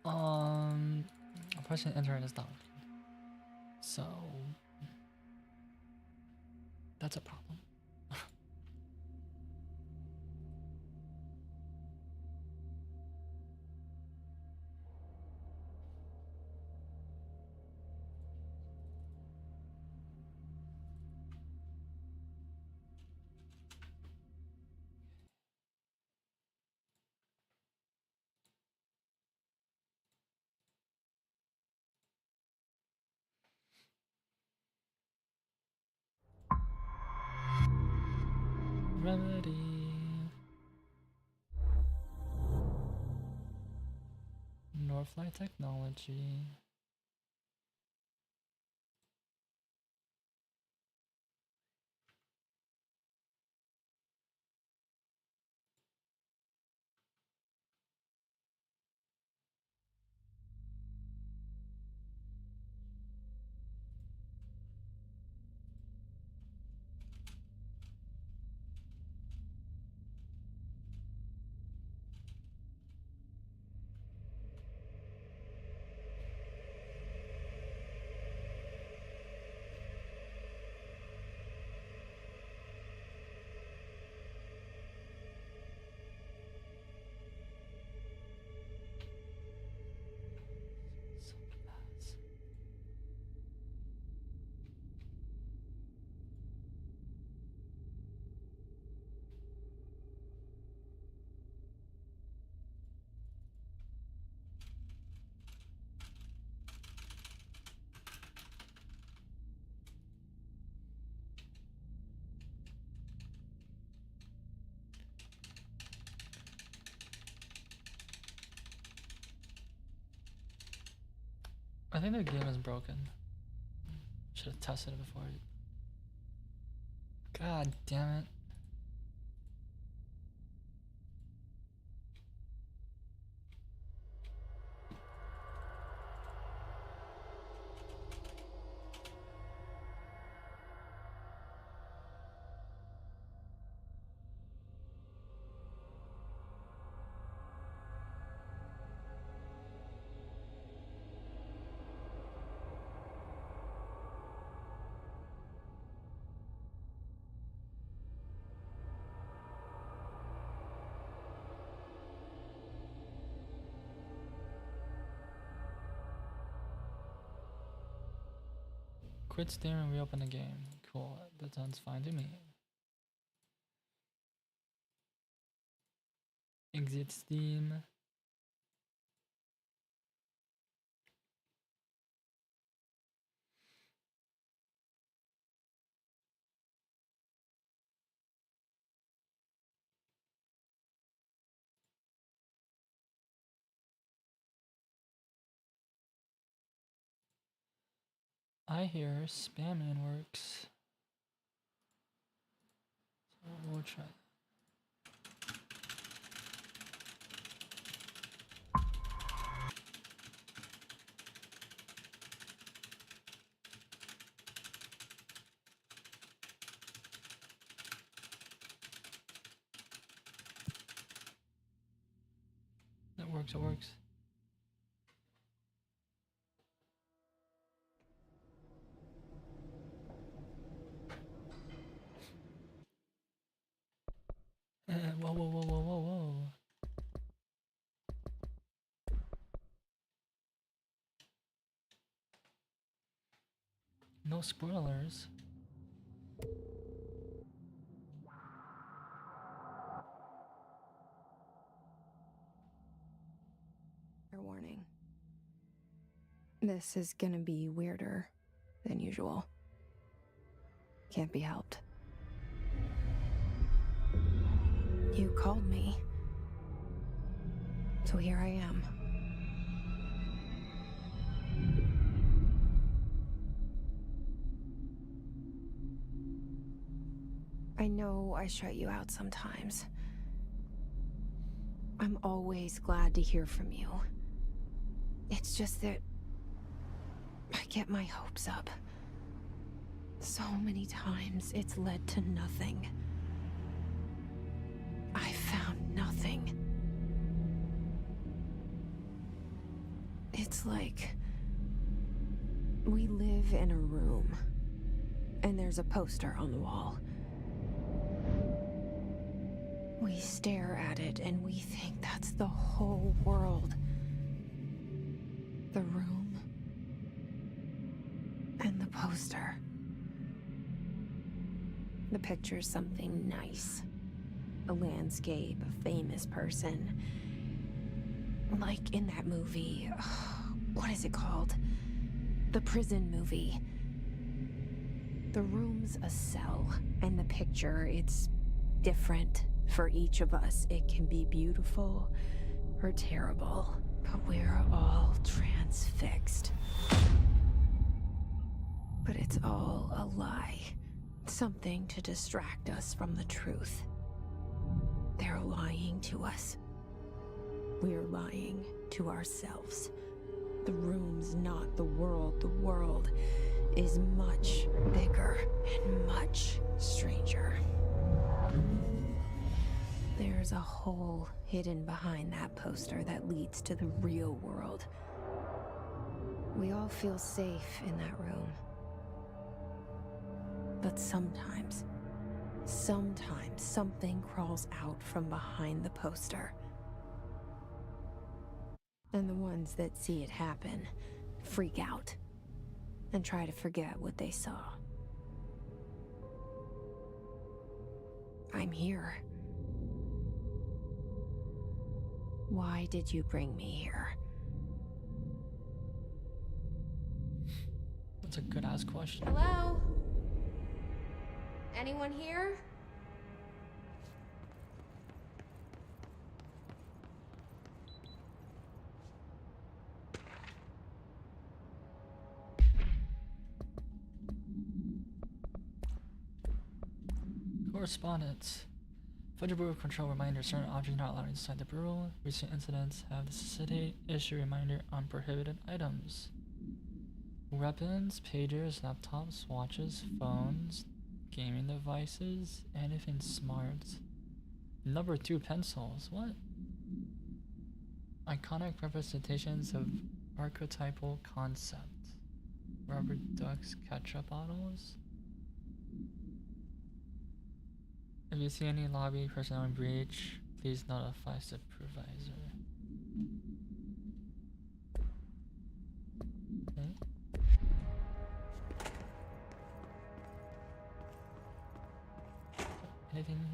Um, pressing enter and it's not working. So that's a problem. Remedy. Northlight Technology. So fast. I think the game is broken. Should have tested it before. God damn it. Quit Steam and reopen the game. Cool, that sounds fine to me. Exit Steam. I hear Spamman works. So we'll try. It works, it works. Whoa, whoa, whoa, whoa, whoa, whoa. No spoilers. Fair warning. This is gonna be weirder than usual. Can't be helped. You called me. So here I am. I know I shut you out sometimes. I'm always glad to hear from you. It's just that I get my hopes up. So many times it's led to nothing. I found nothing. It's like we live in a room, and there's a poster on the wall. We stare at it and we think that's the whole world. The room and the poster. The picture's something nice. A landscape, a famous person. Like in that movie, what is it called? The prison movie. The room's a cell, and the picture, it's different for each of us. It can be beautiful or terrible, but we're all transfixed. But it's all a lie. Something to distract us from the truth. They're lying to us. We're lying to ourselves. The room's not the world. The world is much bigger and much stranger. There's a hole hidden behind that poster that leads to the real world. We all feel safe in that room. But sometimes something crawls out from behind the poster. And the ones that see it happen freak out and try to forget what they saw. I'm here. Why did you bring me here? That's a good ass question. Hello? Anyone here? Correspondence. Federal Bureau of Control reminder: certain objects not allowed inside the Bureau. Recent incidents have necessitated issue reminder on prohibited items. Weapons, pagers, laptops, watches, phones, gaming devices, anything smart. Number 2 pencils. What? Iconic representations of archetypal concept. Rubber ducks, ketchup bottles. If you see any lobby personnel in breach, please notify supervisor. Okay. Anything here?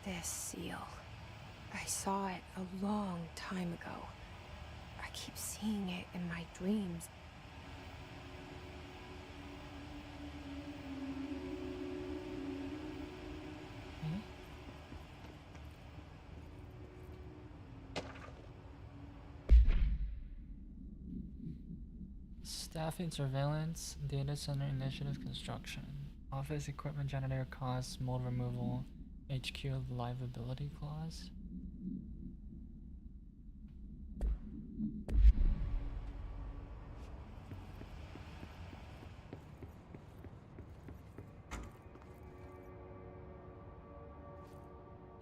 This seal. I saw it a long time ago. I keep seeing it in my dreams. Staffing, surveillance, data center initiative construction. Office equipment generator costs, mold removal, HQ liability clause.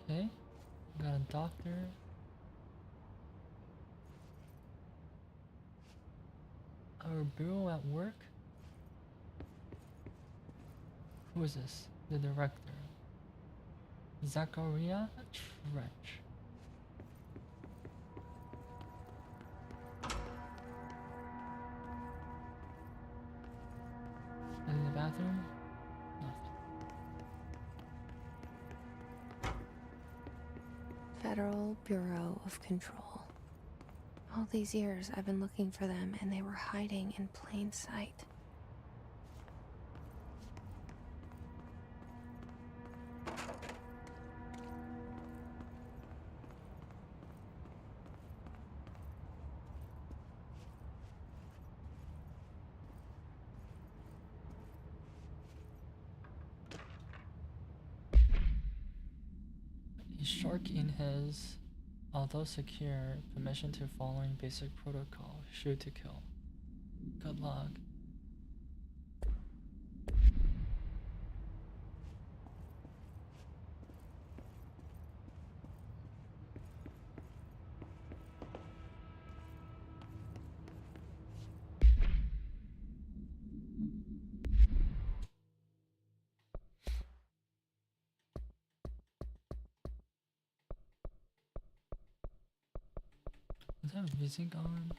Okay, we got a doctor. Our bureau at work? Who is this? The director. Zachariah Tretch. In the bathroom? Nothing. Federal Bureau of Control. All these years I've been looking for them and they were hiding in plain sight. A shark in his, although secure, permission to following basic protocol, shoot to kill. Good luck. Is that music on?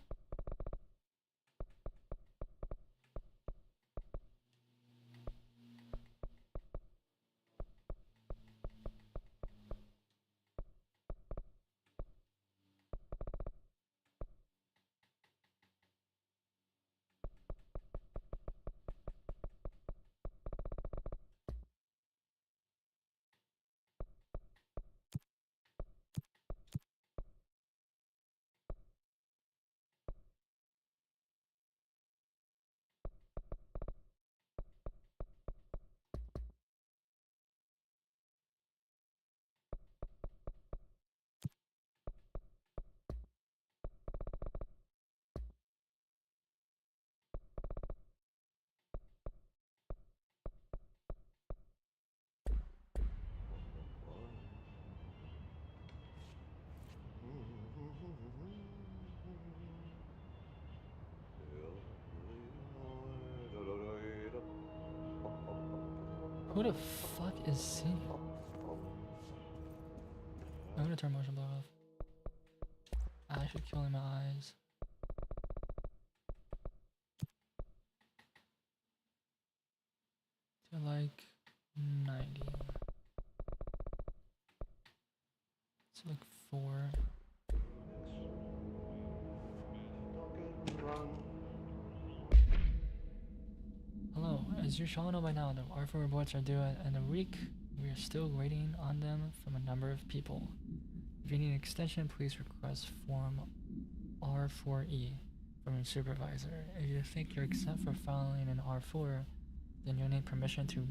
Who the fuck is singing? I'm gonna turn motion blur off. I should kill in my eyes. To like 90. It's like 4. Hello, as you shall know by now, the R4 reports are due at end of week. We are still waiting on them from a number of people. If you need an extension, please request form R4E from your supervisor. If you think you're exempt for filing an R4, then you'll need permission to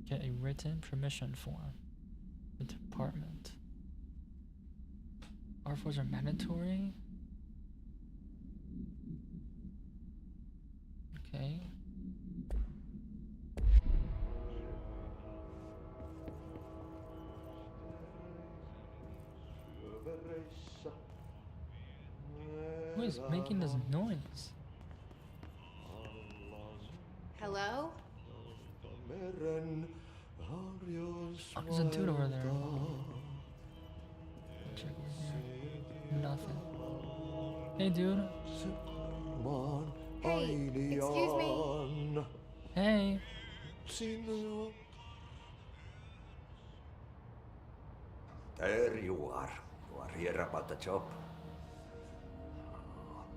get a written permission form. The department. R4s are mandatory? Okay. Who is making this noise? Hello? Oh, there's a dude over there. Check over here. Nothing. Hey, dude. Hey, excuse me. Hey. There you are. You are here about the job.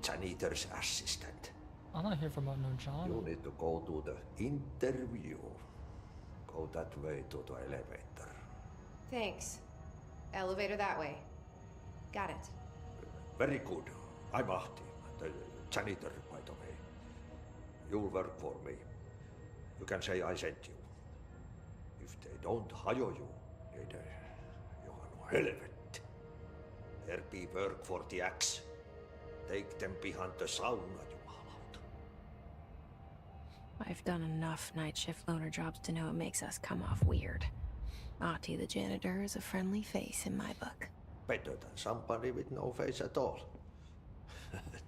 Janitor's assistant. I'm not here for about no job. You need to go to the interview. Go that way to the elevator. Thanks. Elevator that way. Got it. Very good. I'm Ahti, the janitor, by the way. You'll work for me. You can say I sent you. If they don't hire you, then you are no helvet. There be work for the axe. Take them behind the sauna, jumalauta. I've done enough night shift loner jobs to know it makes us come off weird. Ahti the janitor is a friendly face in my book. Better than somebody with no face at all.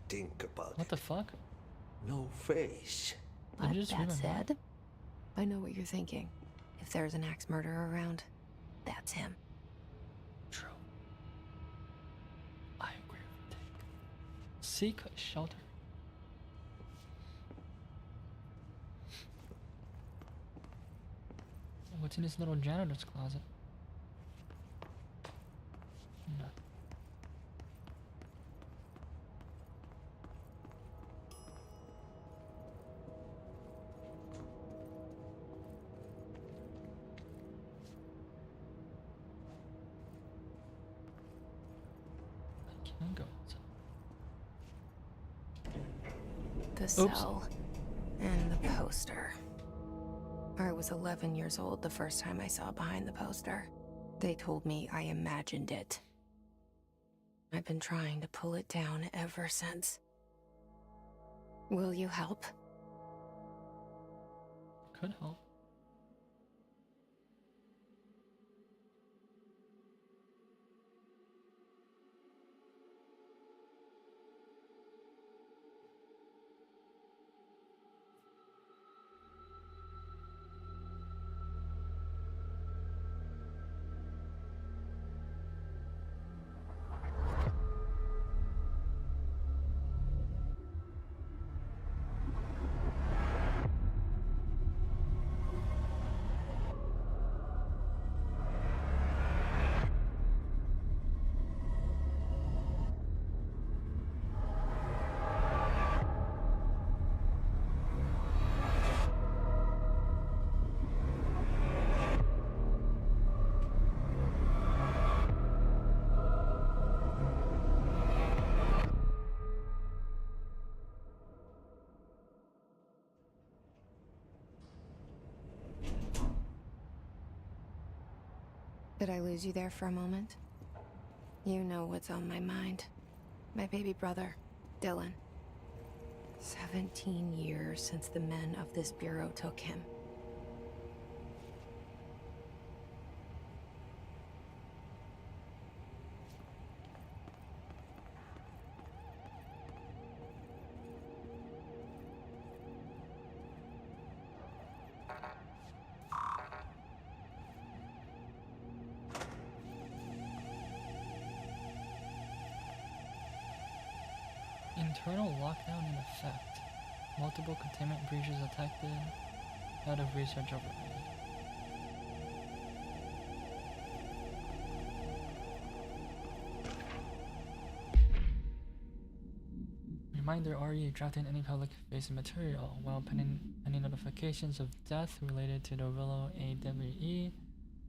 Think about What it. the fuck? No face. Did But you just read that my mind? said, I know what you're thinking. If there's an axe murderer around, that's him. True. I agree with Dick. Seek shelter. What's in this little janitor's closet? Nothing. I can't go inside. The cell and the poster. I was 11 years old the first time I saw behind the poster. They told me I imagined it. I've been trying to pull it down ever since. Will you help? Could help. Did I lose you there for a moment? You know what's on my mind. My baby brother, Dylan. 17 years since the men of this bureau took him. Internal lockdown in effect. Multiple containment breaches detected. Head of research override. Reminder: RE drafting any public-facing material while pending any notifications of death related to the Willow AWE.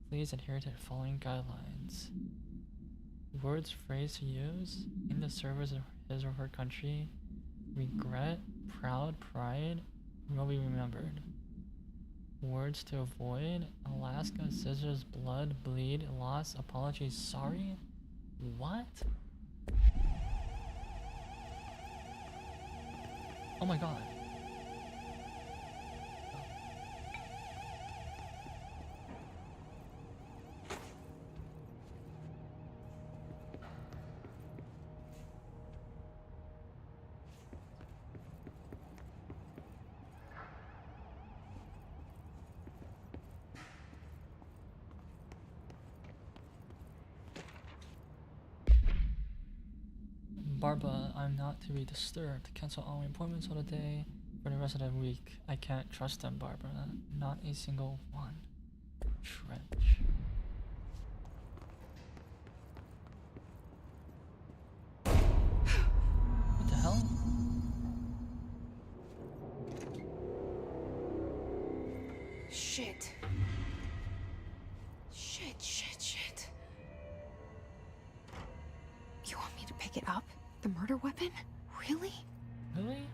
Please adhere to the following guidelines. Words, phrase to use in the service of his or her country. Regret, proud, pride will be remembered. Words to avoid: Alaska, scissors, blood, bleed, loss, apologies, sorry. What? Oh my god. Barbara, I'm not to be disturbed. Cancel all appointments for the day. For the rest of the week, I can't trust them, Barbara. Not a single one. Trench. What the hell? Shit. Shit. You want me to pick it up? The murder weapon? Really? Really?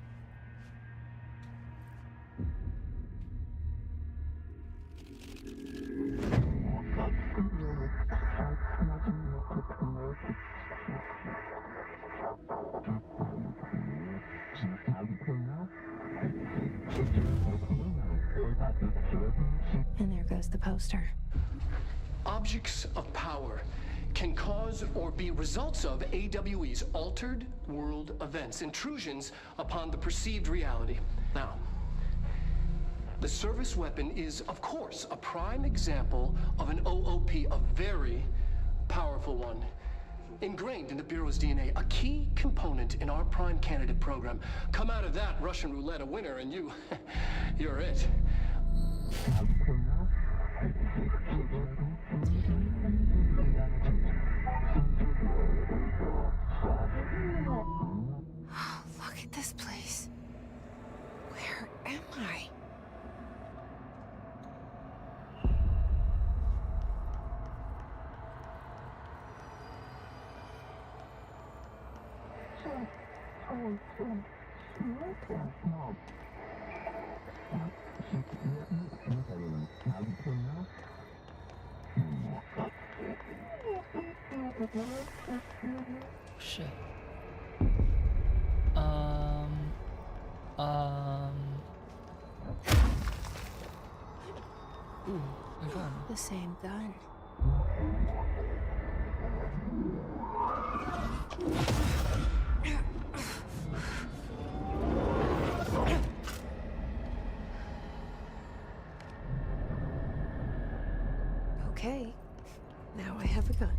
And there goes the poster. Objects of power can cause or be results of AWE's altered world events, intrusions upon the perceived reality. Now, the service weapon is, of course, a prime example of an OOP, a very powerful one. Ingrained in the Bureau's DNA, a key component in our prime candidate program. Come out of that Russian roulette a winner and you're it. Look at this place. Where am I? Shit. Ooh, a gun. The same gun. Okay, now I have a gun.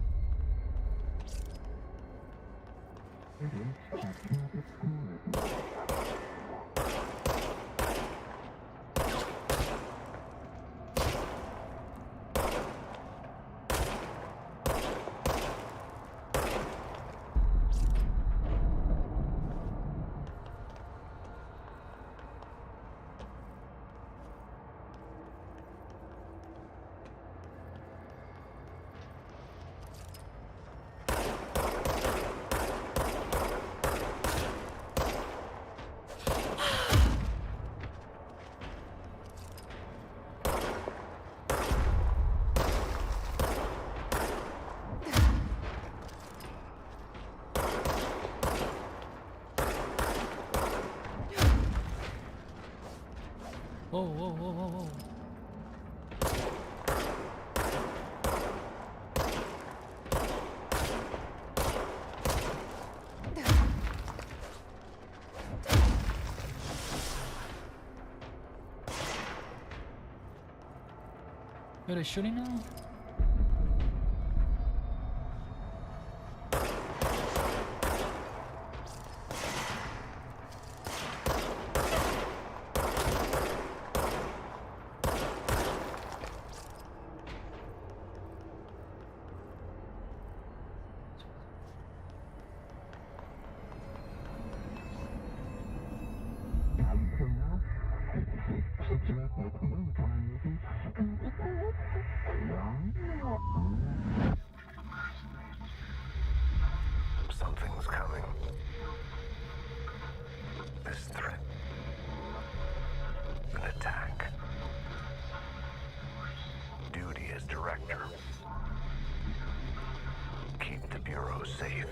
Whoa, whoa, whoa, whoa, whoa. Are they shooting now? Something's coming. This threat. An attack. Duty as director. Keep the Bureau safe.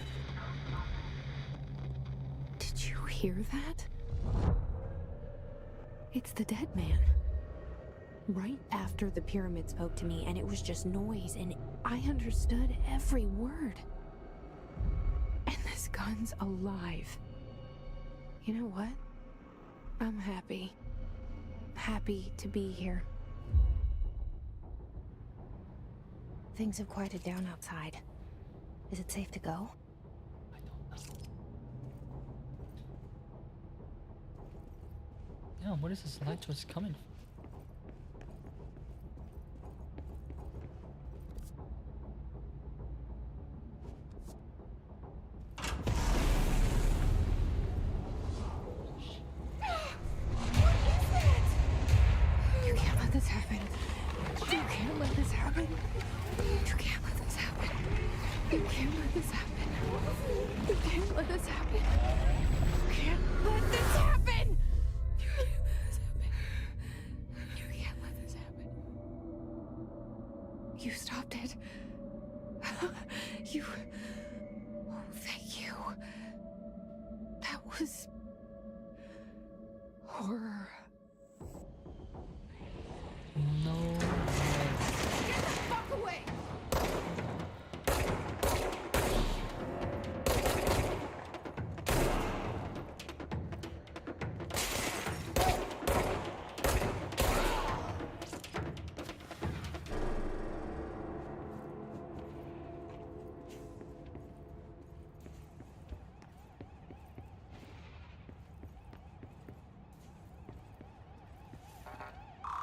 Did you hear that? It's the dead man. Right after the pyramid spoke to me, and it was just noise, and I understood every word. And this gun's alive. You know what? I'm happy. Happy to be here. Things have quieted down outside. Is it safe to go? I don't know. Damn, what is this light source coming from? You can't let this happen. You can't let this happen. You can't let this happen. You can't let this happen. You can't let this happen. You can't let this happen. You can't let this happen. You stopped it. You. Oh, thank you. That was horror. No way. Get the fuck away!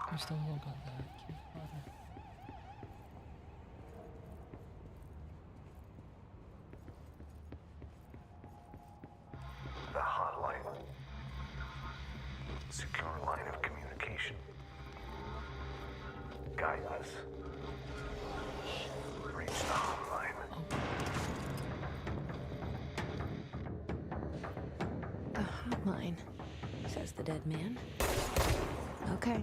I still don't got that. Keep father. The hotline. Secure line of communication. Guide us. Reach the hotline. The hotline, says the dead man. Okay.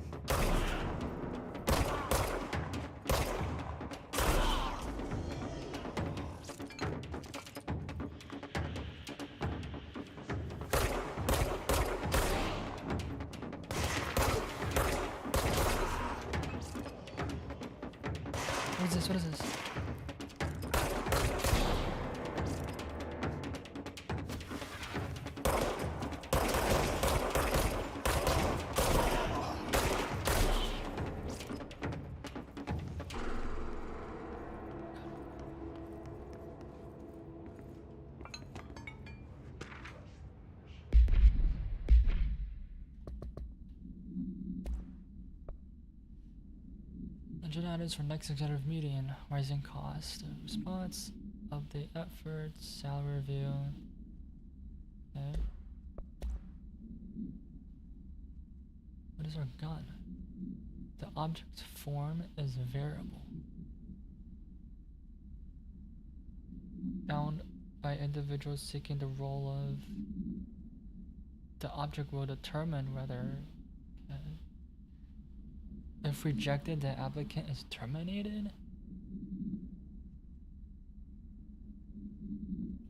is this? What is this? Agenda items for next executive meeting. Rising cost. Response. Update efforts. Salary review. Okay. What is our gun? The object's form is variable. Found by individuals seeking the role of. The object will determine whether. Okay. If rejected, the applicant is terminated.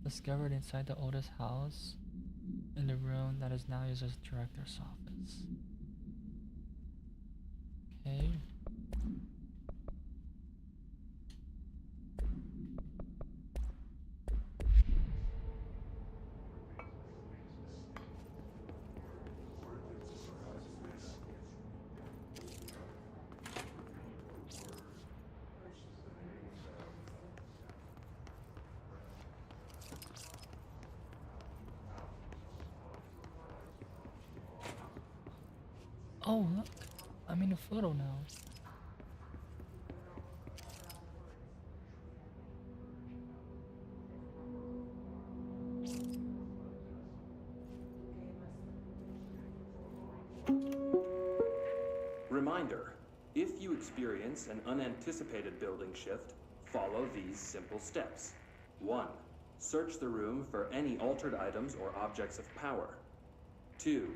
Discovered inside the oldest house in the room that is now used as director's office. Okay. Oh, look. I'm in a photo now. Reminder, if you experience an unanticipated building shift, follow these simple steps. 1. Search the room for any altered items or objects of power. 2.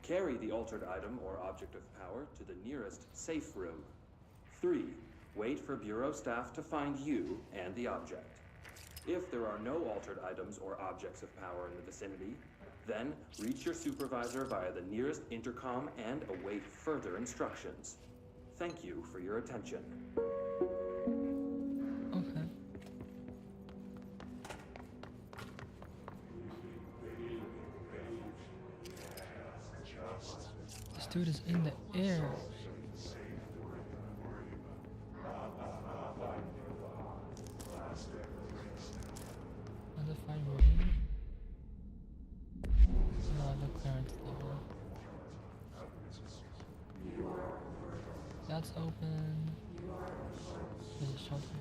Carry the altered item or object of power to the nearest safe room. 3. Wait for Bureau staff to find you and the object. If there are no altered items or objects of power in the vicinity, then reach your supervisor via the nearest intercom and await further instructions. Thank you for your attention. Okay. This dude is in the air. Undefined room. No, the clearance level. That's open. There's a shelter here.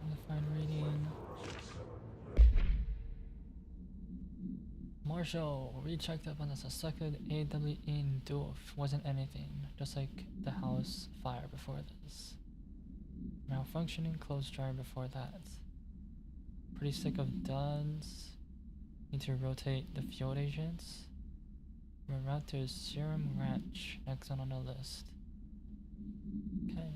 Undefined reading. Marshall, we checked up on the suspected AWE in Doof. Wasn't anything, just like the house fire before this. Malfunctioning clothes dryer before that. Pretty sick of duds. Need to rotate the field agents. We're route to Serum Ranch, next one on the list. Okay.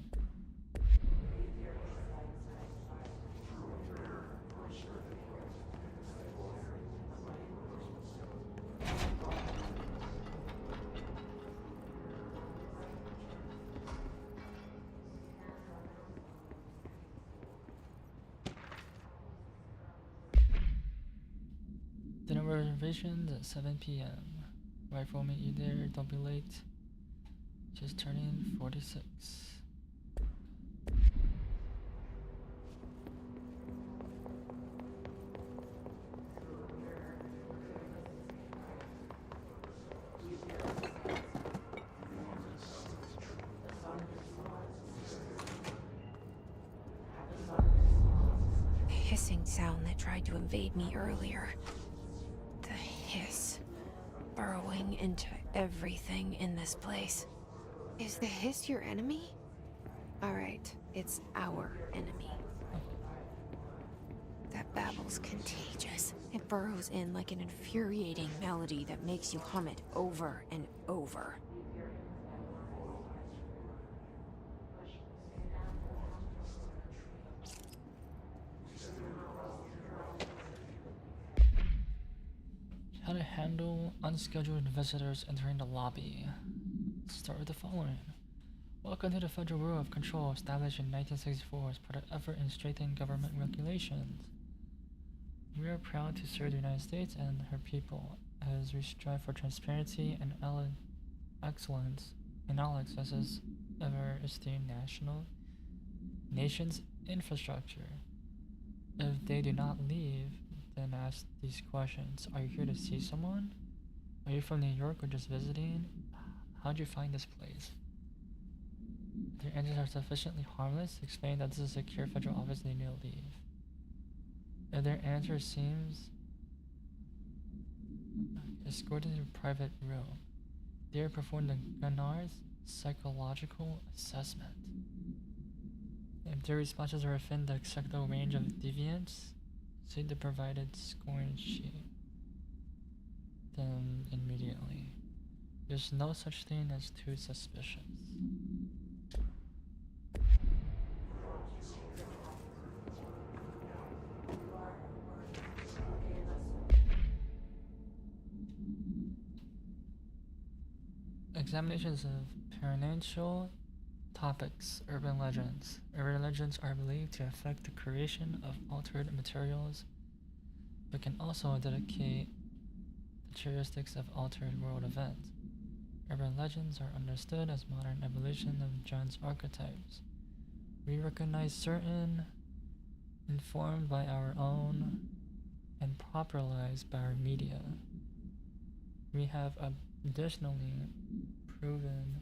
Dinner reservations at 7 p.m. Wife will meet you there, don't be late. Just turning 46. The hissing sound that tried to invade me earlier. The hiss. Burrowing into everything in this place. Is the hiss your enemy? Alright, it's our enemy. That babble's contagious. It burrows in like an infuriating melody that makes you hum it over and over. handle unscheduled visitors entering the lobby. Let's start with the following. Welcome to the Federal Bureau of Control, established in 1964 as part of effort in strengthening government regulations. We are proud to serve the United States and her people as we strive for transparency and excellence in all accesses of our esteemed nation's infrastructure. If they do not leave, then ask these questions. Are you here to see someone? Are you from New York or just visiting? How'd you find this place? If their answers are sufficiently harmless, explain that this is a secure federal office and they need to leave. If their answer seems escorted to a private room, they are performed the Gunnar's psychological assessment. If their responses are within the acceptable range of deviance, see the provided scoring sheet. Then immediately. There's no such thing as too suspicious. Examinations of perennial topics, urban legends. Urban legends are believed to affect the creation of altered materials, but can also dedicate the characteristics of altered world events. Urban legends are understood as modern evolution of John's archetypes. We recognize certain, informed by our own, and popularized by our media. We have additionally proven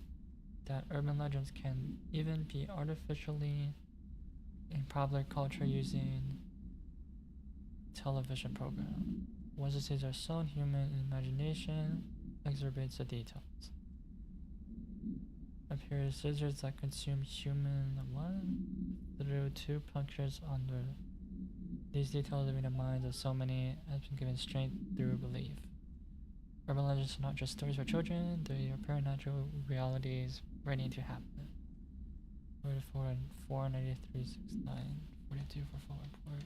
that urban legends can even be artificially in popular culture using television program. Once the seeds are sown, human imagination exacerbates the details. Appears scissors that consume human through two punctures under. These details living in the minds of so many has been given strength through belief. Urban legends are not just stories for children, they are supernatural realities waiting to happen. 44 and 49369 42 for full report.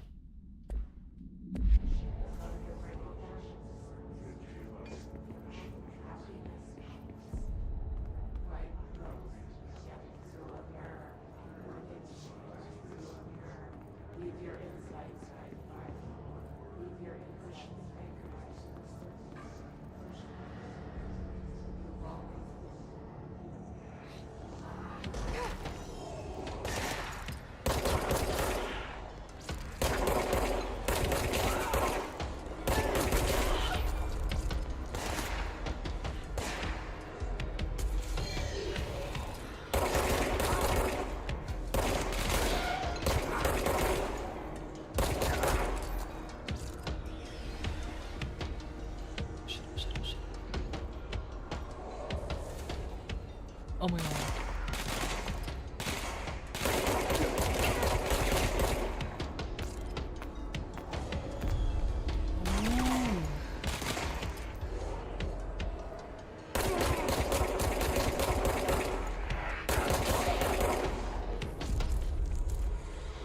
Oh my god.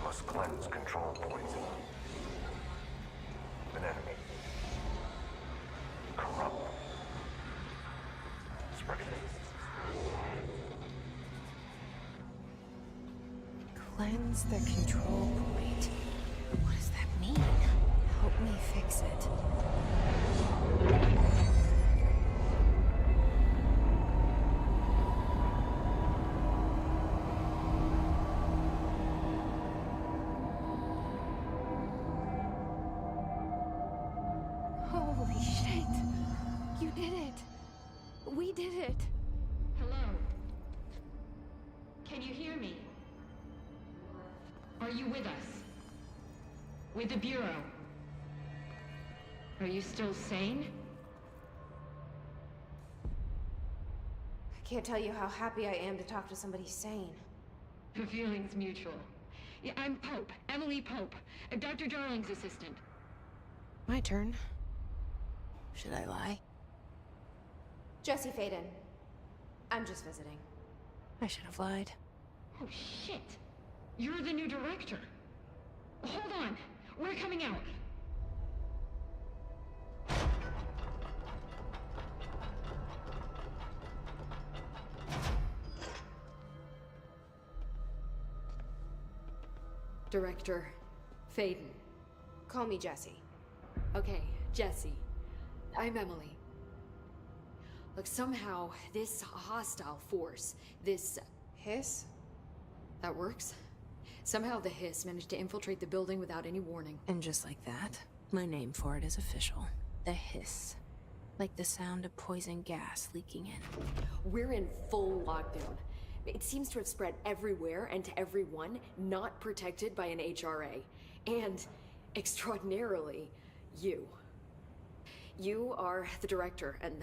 Must cleanse control points. An enemy. Corrupt. Spreading. Cleanse the control point. What does that mean? Help me fix it. Holy shit! You did it! We did it! Hello? Can you hear me? Are you with us? With the Bureau? Are you still sane? I can't tell you how happy I am to talk to somebody sane. The feeling's mutual. Yeah, I'm Pope, Emily Pope, Dr. Darling's assistant. My turn. Should I lie? Jesse Faden. I'm just visiting. I should have lied. Oh, shit. You're the new director. Hold on. We're coming out. Director Faden. Call me Jesse. Okay, Jesse. I'm Emily. Look, somehow this hostile force, this... Hiss? That works? Somehow the Hiss managed to infiltrate the building without any warning. And just like that, my name for it is official. The Hiss. Like the sound of poison gas leaking in. We're in full lockdown. It seems to have spread everywhere and to everyone not protected by an HRA. And, extraordinarily, you. You are the director, and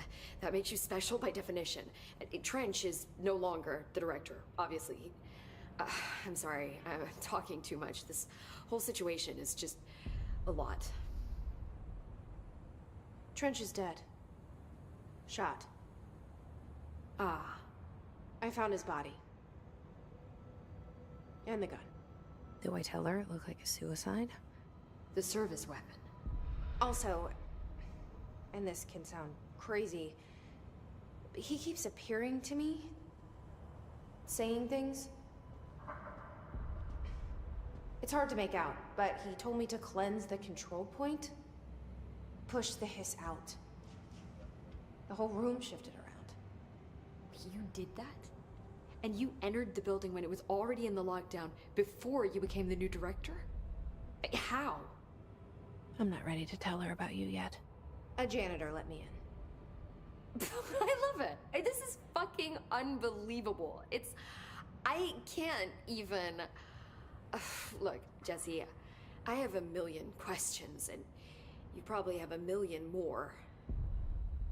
that makes you special by definition. Trench is no longer the director, obviously. I'm sorry, I'm talking too much. This whole situation is just a lot. Trench is dead. Shot. Ah. I found his body. And the gun. Do I tell her it looked like a suicide? The service weapon. Also, and this can sound crazy, but he keeps appearing to me, saying things. It's hard to make out, but he told me to cleanse the control point, push the Hiss out. The whole room shifted around. You did that? And you entered the building when it was already in the lockdown before you became the new director? How? I'm not ready to tell her about you yet. A janitor let me in. I love it. This is fucking unbelievable. I can't even... Look, Jesse, I have a million questions, and you probably have a million more.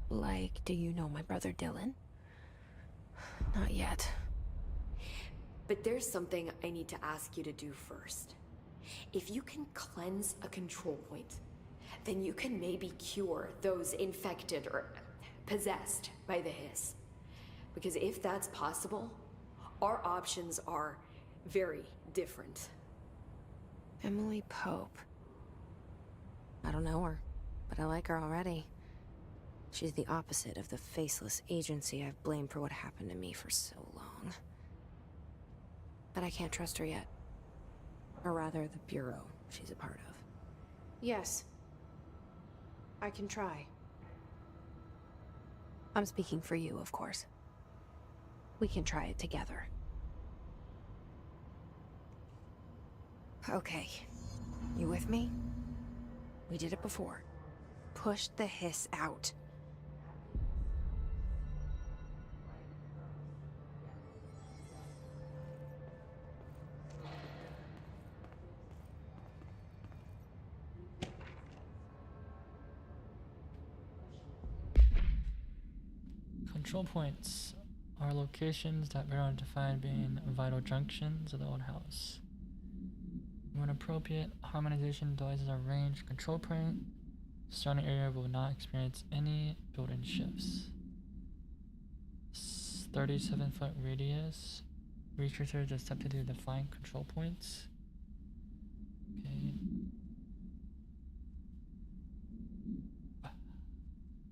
Like, do you know my brother Dylan? Not yet. But there's something I need to ask you to do first. If you can cleanse a control point, then you can maybe cure those infected or possessed by the Hiss. Because if that's possible, our options are very different. Emily Pope. I don't know her, but I like her already. She's the opposite of the faceless agency I've blamed for what happened to me for so long. But I can't trust her yet. Or rather, the Bureau she's a part of. Yes. I can try. I'm speaking for you, of course. We can try it together. Okay. You with me? We did it before. Push the Hiss out. Control points are locations that Bureau defined being vital junctions of the old house. When appropriate, harmonization devices are ranged control point. Surrounding area will not experience any building shifts. 37-foot radius. Researchers attempted to define control points. Okay.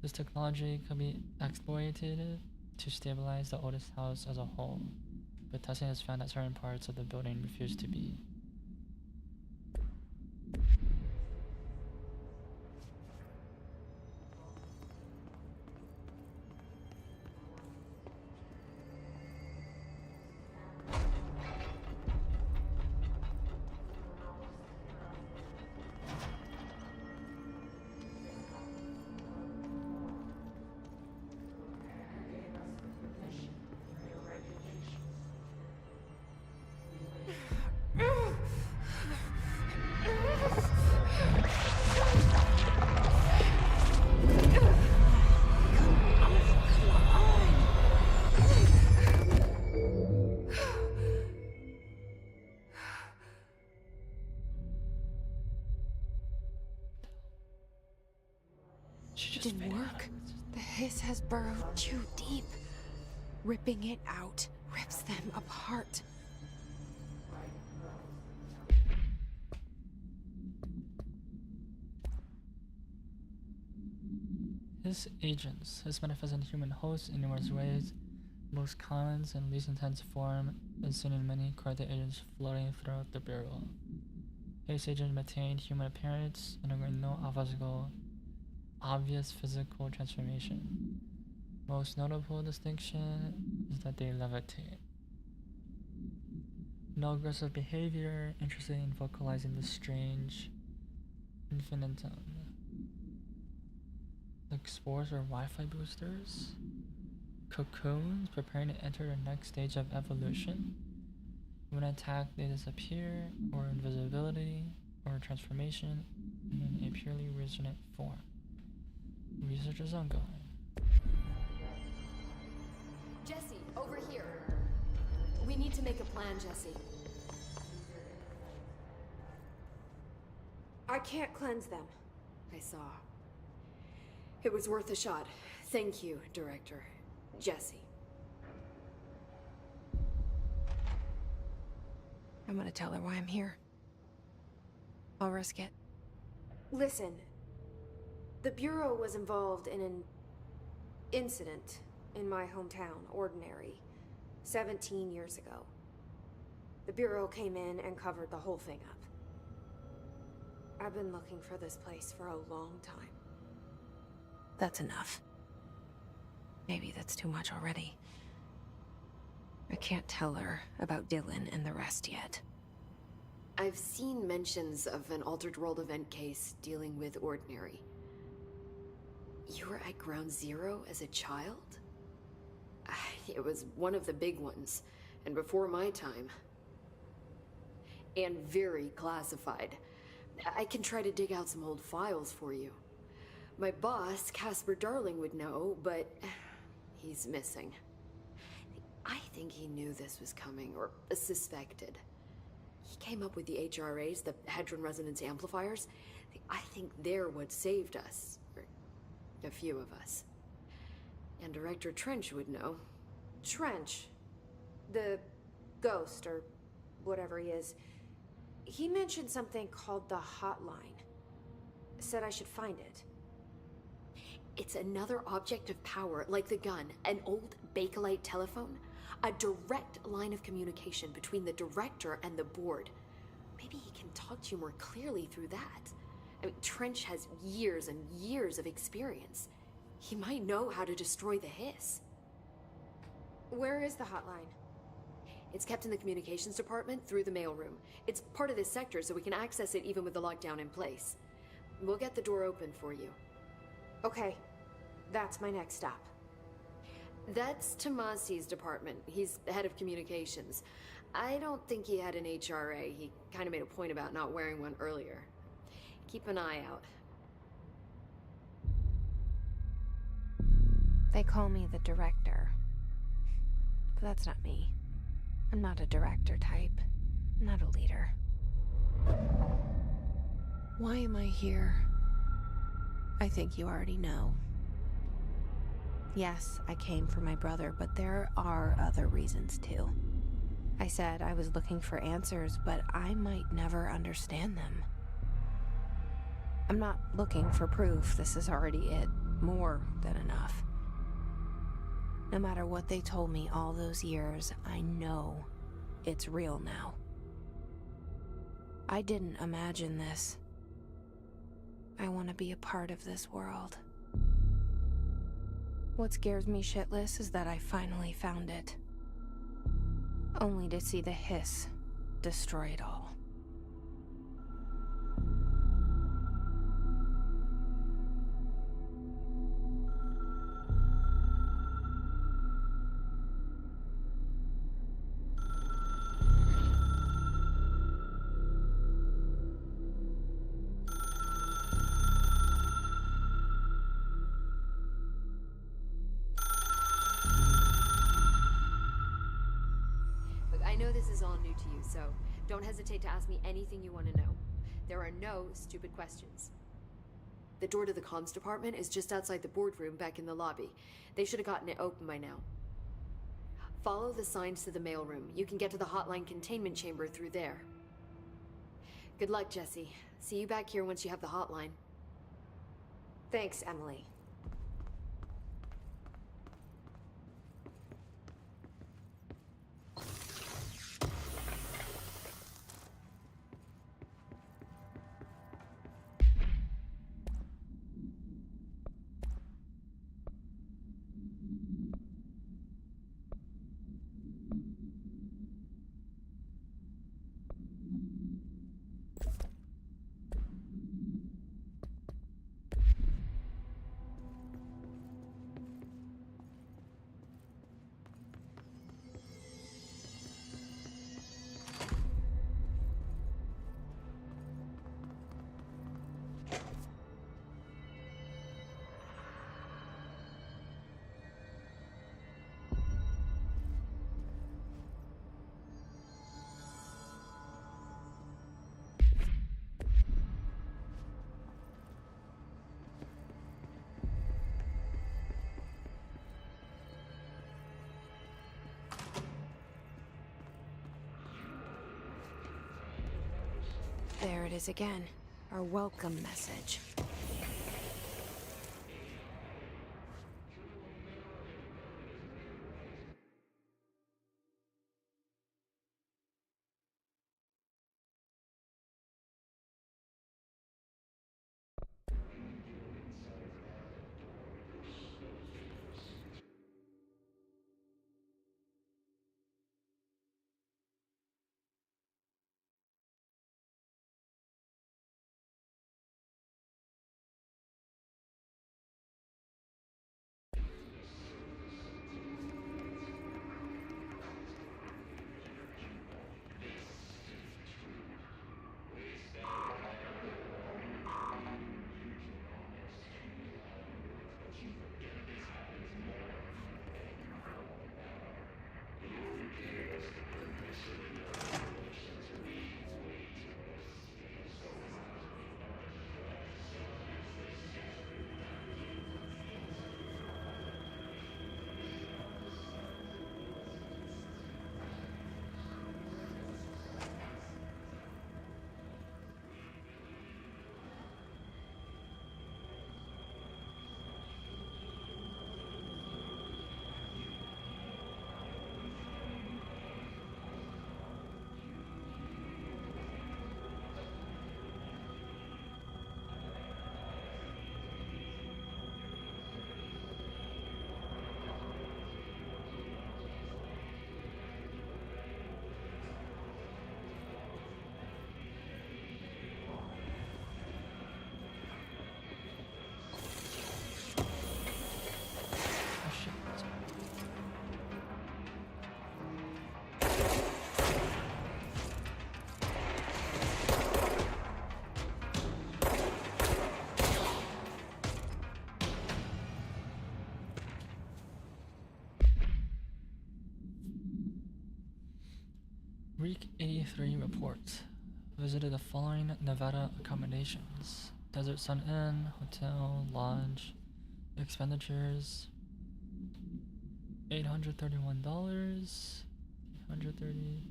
This technology could be exploited to stabilize the oldest house as a whole, but testing has found that certain parts of the building refuse to be. It didn't work. The Hiss has burrowed too deep. Ripping it out rips them apart. His agents has manifested in human hosts in numerous ways. Most common and least intense form is seen in many corrupted agents floating throughout the Bureau. Case agents maintained human appearance, undergoing no obvious physical transformation. Most notable distinction is that they levitate. No aggressive behavior, interested in vocalizing the strange infinitum. Like spores or Wi-Fi boosters. Cocoons, preparing to enter the next stage of evolution. When attacked, they disappear, or invisibility, or transformation in a purely resonant form. Research is ongoing. Jesse, over here. We need to make a plan, Jesse. I can't cleanse them. I saw. It was worth a shot. Thank you, Director. Jesse. I'm gonna tell her why I'm here. I'll risk it. Listen. The Bureau was involved in an incident in my hometown, Ordinary, 17 years ago. The Bureau came in and covered the whole thing up. I've been looking for this place for a long time. That's enough. Maybe that's too much already. I can't tell her about Dylan and the rest yet. I've seen mentions of an Altered World event case dealing with Ordinary. You were at Ground Zero as a child? It was one of the big ones, and before my time. And very classified. I can try to dig out some old files for you. My boss, Casper Darling, would know, but he's missing. I think he knew this was coming, or suspected. He came up with the HRAs, the Hedron Resonance Amplifiers. I think they're what saved us. Or a few of us. And Director Trench would know. Trench. The ghost, or whatever he is. He mentioned something called the Hotline. Said I should find it. It's another object of power, like the gun, an old Bakelite telephone. A direct line of communication between the Director and the Board. Maybe he can talk to you more clearly through that. I mean, Trench has years and years of experience. He might know how to destroy the Hiss. Where is the hotline? It's kept in the communications department through the mailroom. It's part of this sector, so we can access it even with the lockdown in place. We'll get the door open for you. Okay, that's my next stop. That's Tomasi's department. He's the head of communications. I don't think he had an HRA. He kind of made a point about not wearing one earlier. Keep an eye out. They call me the Director. But that's not me. I'm not a director type. I'm not a leader. Why am I here? I think you already know. Yes, I came for my brother, but there are other reasons too. I said I was looking for answers, but I might never understand them. I'm not looking for proof. This is already it. More than enough. No matter what they told me all those years, I know it's real now. I didn't imagine this. I want to be a part of this world. What scares me shitless is that I finally found it. Only to see the Hiss destroy it all. I know this is all new to you, so don't hesitate to ask me anything you want to know. There are no stupid questions. The door to the comms department is just outside the boardroom back in the lobby. They should have gotten it open by now. Follow the signs to the mailroom. You can get to the hotline containment chamber through there. Good luck, Jesse. See you back here once you have the hotline. Thanks, Emily. There it is again. Our welcome message. Oh shit. Week 83 report. Visited the following Nevada accommodations: Desert Sun Inn, Hotel, Lodge. Expenditures $831. 830.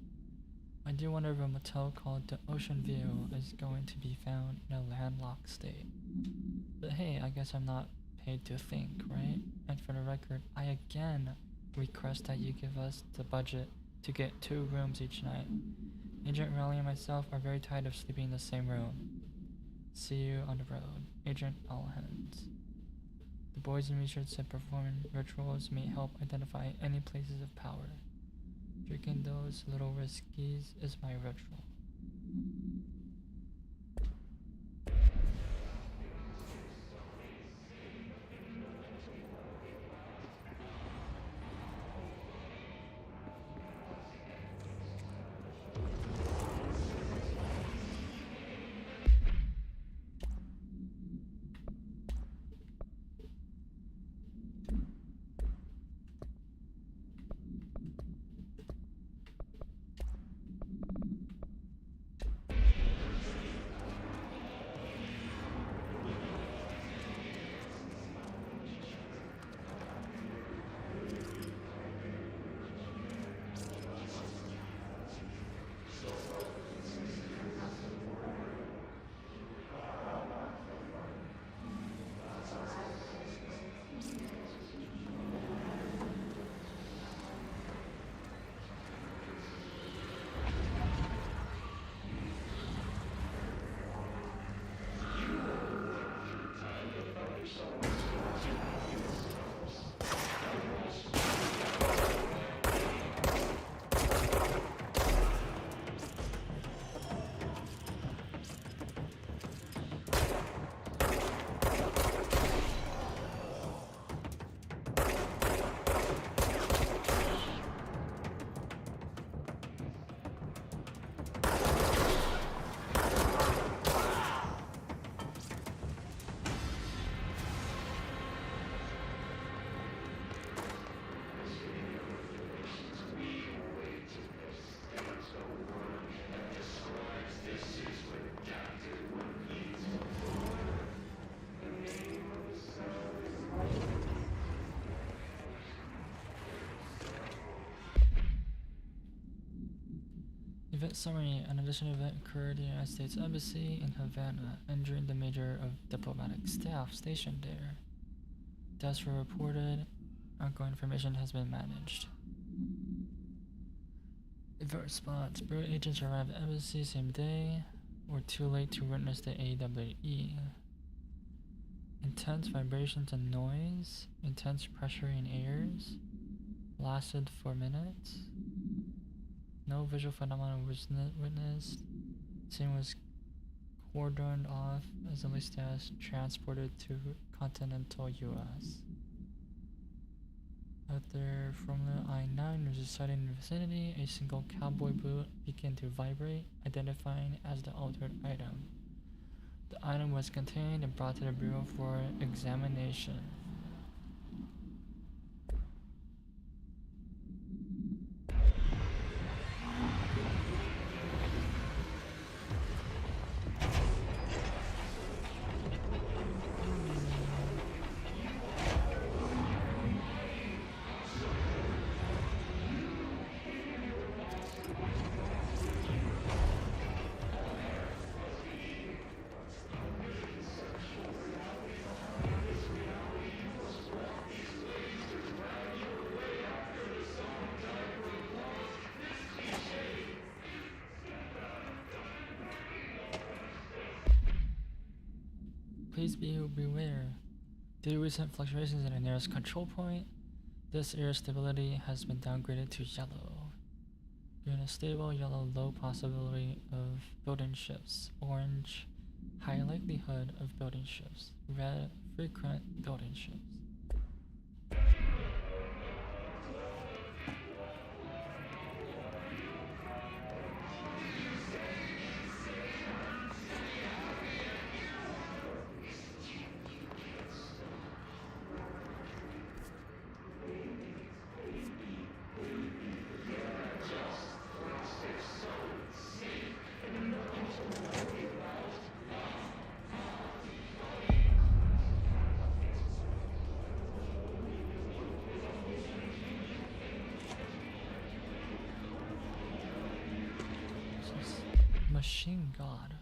I do wonder if a motel called the Ocean View is going to be found in a landlocked state. But hey, I guess I'm not paid to think, right? And for the record, I again request that you give us the budget to get 2 rooms each night. Agent Raleigh and myself are very tired of sleeping in the same room. See you on the road. Agent Allhands. The boys in research said performing rituals may help identify any places of power. Drinking those little whiskeys is my ritual. Event summary. An additional event occurred in the United States Embassy in Havana, injuring the major of diplomatic staff stationed there. Deaths were reported. Ongoing information has been managed. Event response. Bureau agents arrived at embassy same day. Were too late to witness the AWE. Intense vibrations and noise. Intense pressure in airs. Lasted 4 minutes. No visual phenomenon was witnessed. Scene was cordoned off as embassy staff transported to continental U.S. After Formula I-9 was sighted in the vicinity, a single cowboy boot began to vibrate, identifying as the altered item. The item was contained and brought to the Bureau for examination. Please beware. Due to recent fluctuations in the nearest control point, this air stability has been downgraded to yellow. Green is stable, yellow low possibility of building shifts, orange high likelihood of building shifts, red frequent building shifts. Machine God.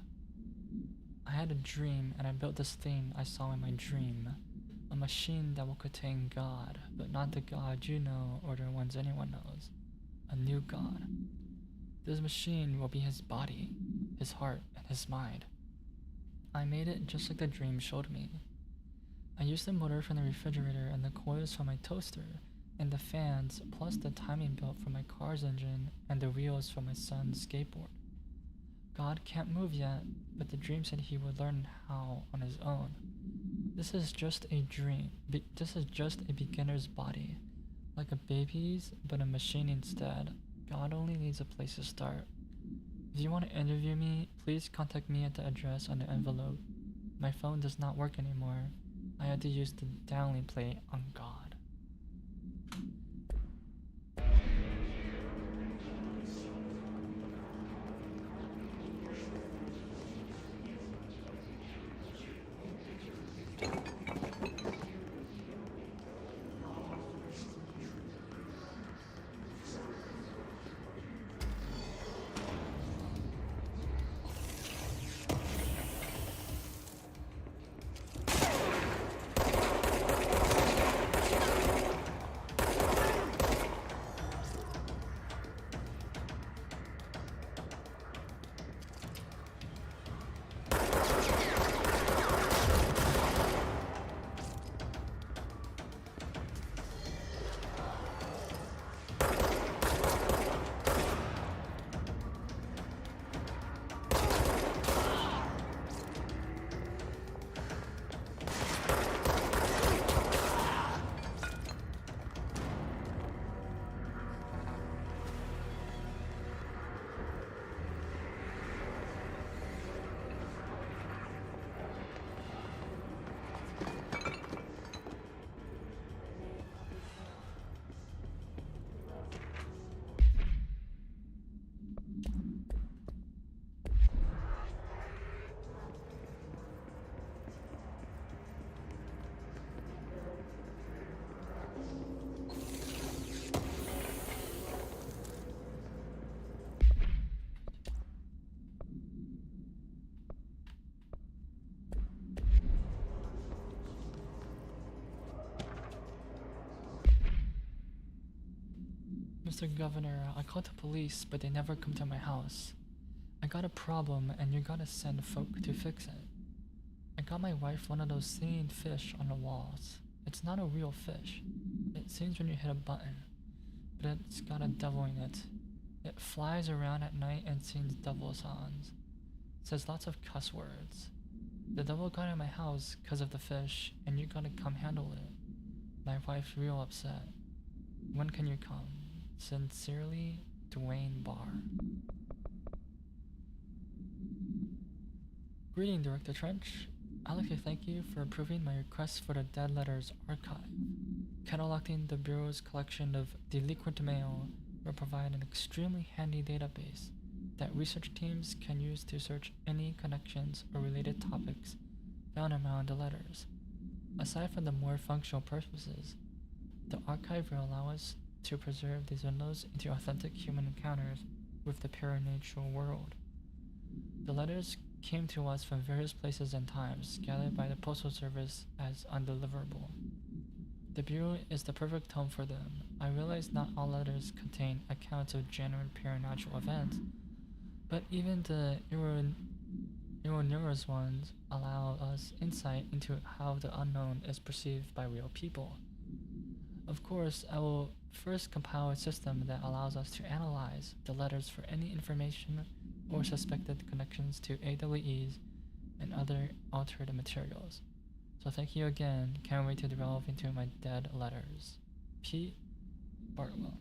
I had a dream and I built this thing I saw in my dream. A machine that will contain God, but not the God you know or the ones anyone knows. A new God. This machine will be his body, his heart, and his mind. I made it just like the dream showed me. I used the motor from the refrigerator and the coils from my toaster, and the fans, plus the timing belt from my car's engine and the wheels from my son's skateboard. God can't move yet, but the dream said he would learn how on his own. This is just a dream. This is just a beginner's body. Like a baby's, but a machine instead. God only needs a place to start. If you want to interview me, please contact me at the address on the envelope. My phone does not work anymore. I had to use the downlink plate on God. Mr. Governor, I called the police, but they never come to my house. I got a problem, and you gotta send folk to fix it. I got my wife one of those singing fish on the walls. It's not a real fish. It sings when you hit a button, but it's got a devil in it. It flies around at night and sings devil songs. Says lots of cuss words. The devil got in my house 'cause of the fish, and you gotta come handle it. My wife's real upset. When can you come? Sincerely, Dwayne Barr. Greeting, Director Trench. I'd like to thank you for approving my request for the Dead Letters Archive. Cataloging the Bureau's collection of delinquent mail will provide an extremely handy database that research teams can use to search any connections or related topics found around the letters. Aside from the more functional purposes, the archive will allow us to preserve these windows into authentic human encounters with the paranatural world. The letters came to us from various places and times, gathered by the Postal Service as undeliverable. The Bureau is the perfect home for them. I realize not all letters contain accounts of genuine paranatural events, but even the erroneous ones allow us insight into how the unknown is perceived by real people. Of course, I will first compile a system that allows us to analyze the letters for any information or suspected connections to AWEs and other altered materials. So thank you again. Can't wait to delve into my dead letters. Pete Bartwell.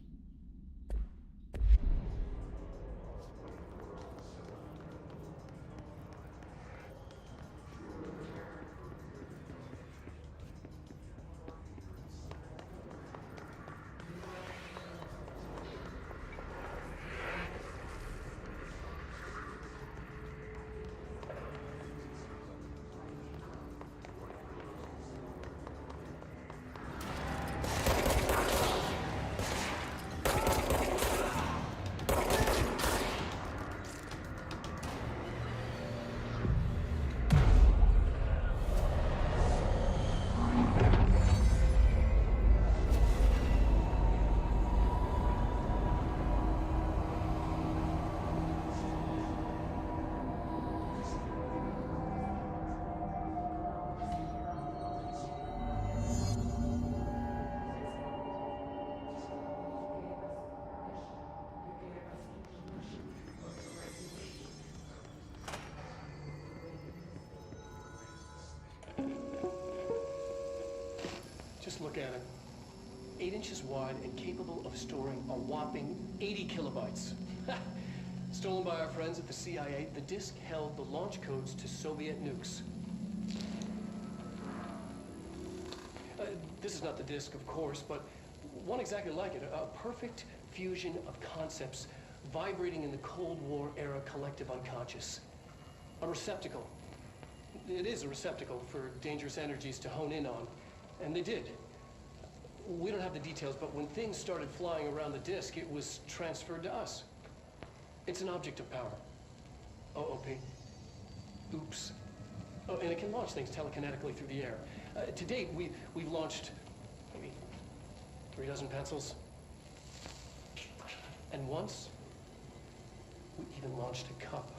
Just look at it. 8 inches wide and capable of storing a whopping 80 kilobytes. Stolen by our friends at the CIA, the disk held the launch codes to Soviet nukes. This is not the disk, of course, but one exactly like it. A perfect fusion of concepts vibrating in the Cold War era collective unconscious. A receptacle. It is a receptacle for dangerous energies to hone in on. And they did. We don't have the details, but when things started flying around the disk, it was transferred to us. It's an object of power. OOP. Oops. Oh, and it can launch things telekinetically through the air. To date, we've launched maybe 3 dozen pencils. And once, we even launched a cup.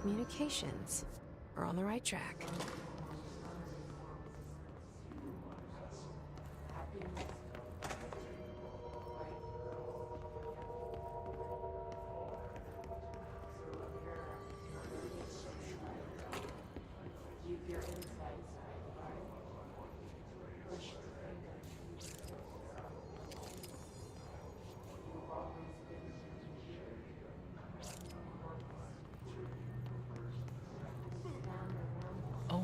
Communications. We're on the right track. Oh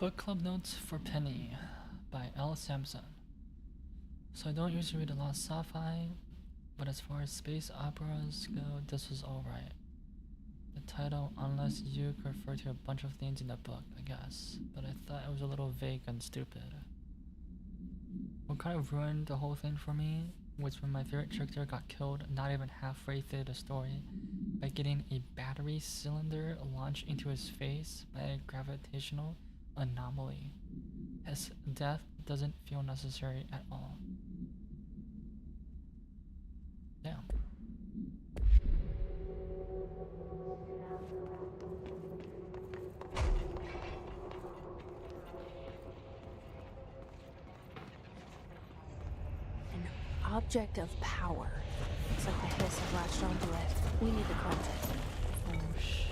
Book Club Notes for Penny by L. Sampson. So I don't usually read a lot of sci-fi, but as far as space operas go, this was alright. The title, Unless You, could refer to a bunch of things in the book, I guess, but I thought it was a little vague and stupid. What kind of ruined the whole thing for me was when my favorite character got killed not even halfway through the story by getting a battery cylinder launched into his face by a gravitational anomaly. His death doesn't feel necessary at all. Damn. An object of power. Looks like the hiss have latched onto it. We need to cleanse it. Oh shit.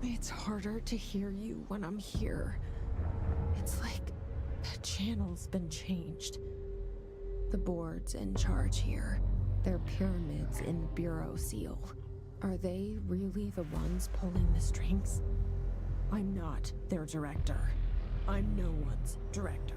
It's harder to hear you when I'm here. It's like the channel's been changed. The board's in charge here. They're pyramids in the Bureau seal. Are they really the ones pulling the strings? I'm not their director. I'm no one's director.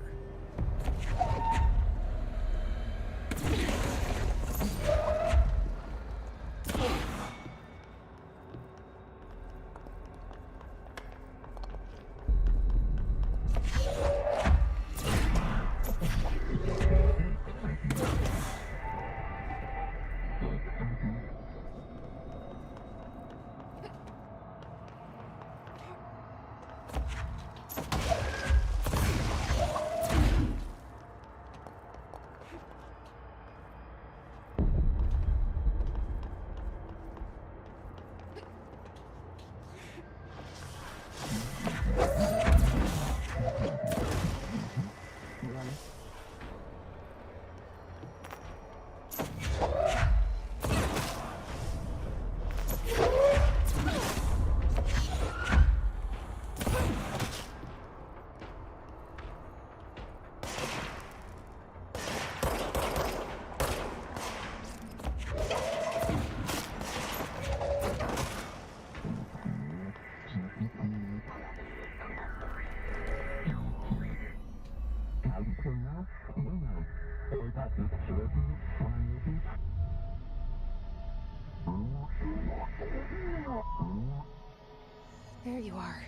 There you are.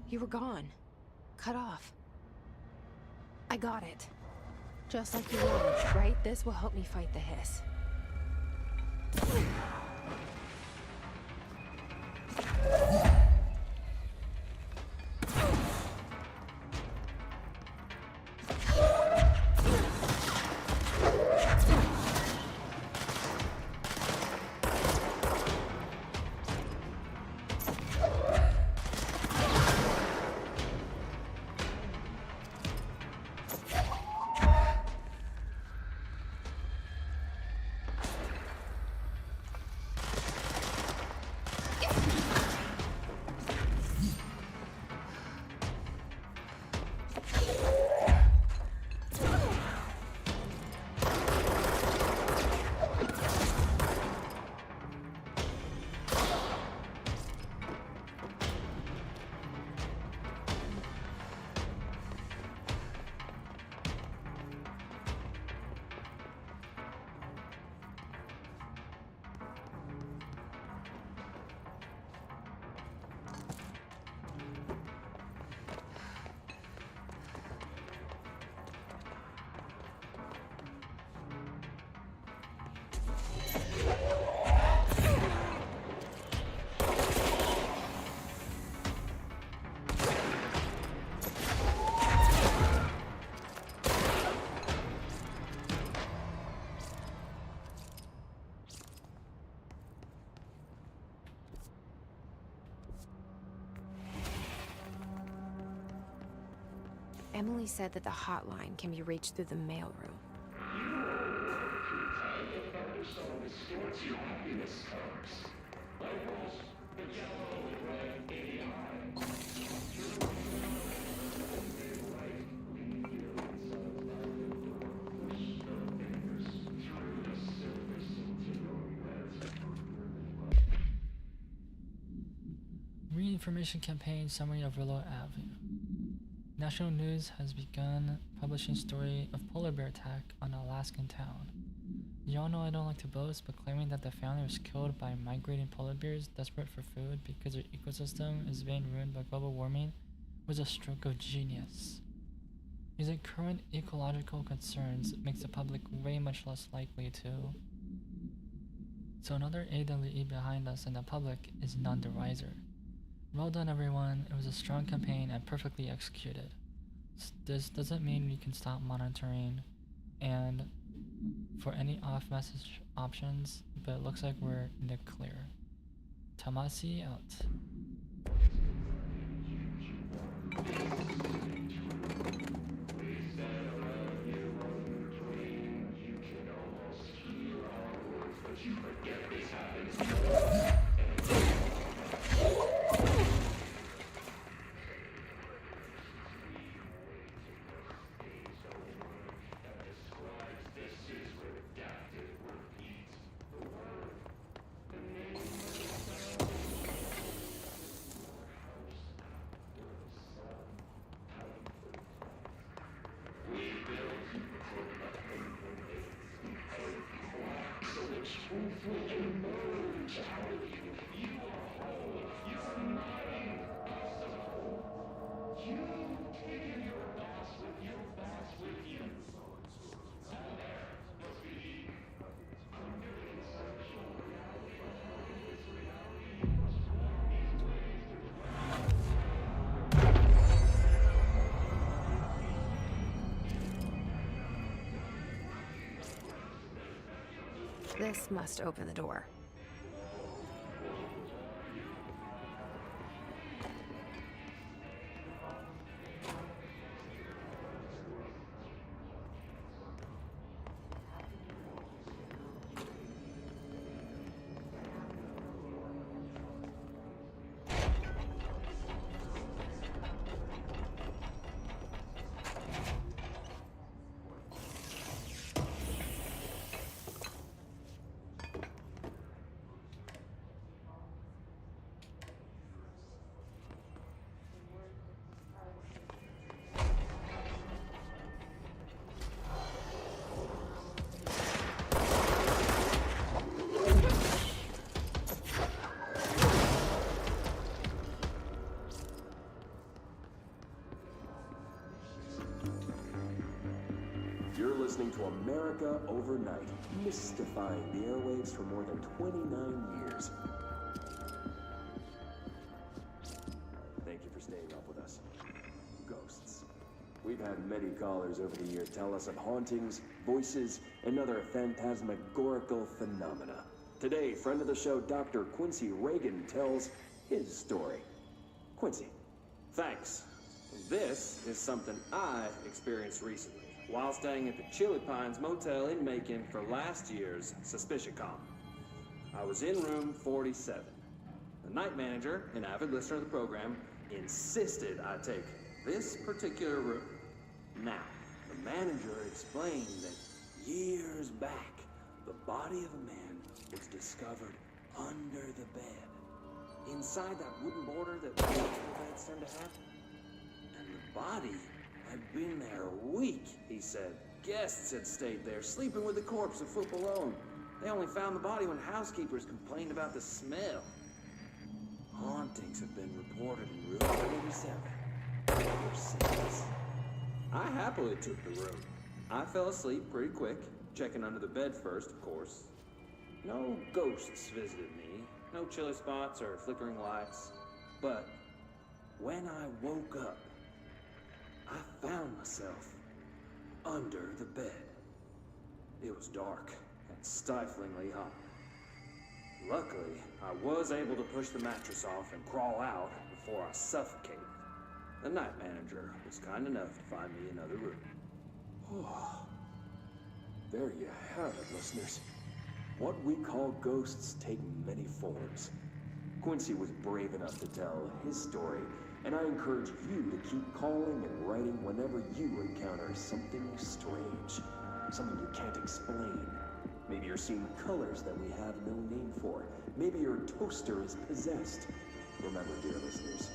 You were gone. Cut off. I got it. Just like you wanted, right? This will help me fight the hiss. Emily said that the hotline can be reached through the mailroom. Reinformation campaign summary of Willow Avenue. National News has begun publishing story of polar bear attack on Alaskan town. Y'all know I don't like to boast, but claiming that the family was killed by migrating polar bears desperate for food because their ecosystem is being ruined by global warming was a stroke of genius. Using current ecological concerns makes the public way much less likely to. So another AWE behind us and the public is none the wiser. Well done everyone, it was a strong campaign and perfectly executed. This doesn't mean we can stop monitoring and for any off-message options, but it looks like we're in the clear. Tamasi out. This must open the door. You're listening to America Overnight, mystifying the airwaves for more than 29 years. Thank you for staying up with us. Ghosts. We've had many callers over the years tell us of hauntings, voices, and other phantasmagorical phenomena. Today, friend of the show, Dr. Quincy Reagan, tells his story. Quincy. Thanks. This is something I experienced recently while staying at the Chili Pines Motel in Macon for last year's SuspiciaCon. I was in room 47. The night manager, an avid listener of the program, insisted I take this particular room. Now, the manager explained that years back, the body of a man was discovered under the bed, inside that wooden border that beds tend to have. And the body had been there a week, he said. Guests had stayed there, sleeping with the corpse a foot below. They only found the body when housekeepers complained about the smell. Hauntings have been reported in room 47 ever since. I happily took the room. I fell asleep pretty quick, checking under the bed first, of course. No ghosts visited me, no chilly spots or flickering lights. But when I woke up, I found myself under the bed. It was dark and stiflingly hot. Luckily, I was able to push the mattress off and crawl out before I suffocated. The night manager was kind enough to find me another room. There you have it, listeners. What we call ghosts take many forms. Quincy was brave enough to tell his story, and I encourage you to keep calling and writing whenever you encounter something strange, something you can't explain. Maybe you're seeing colors that we have no name for. Maybe your toaster is possessed. Remember, dear listeners,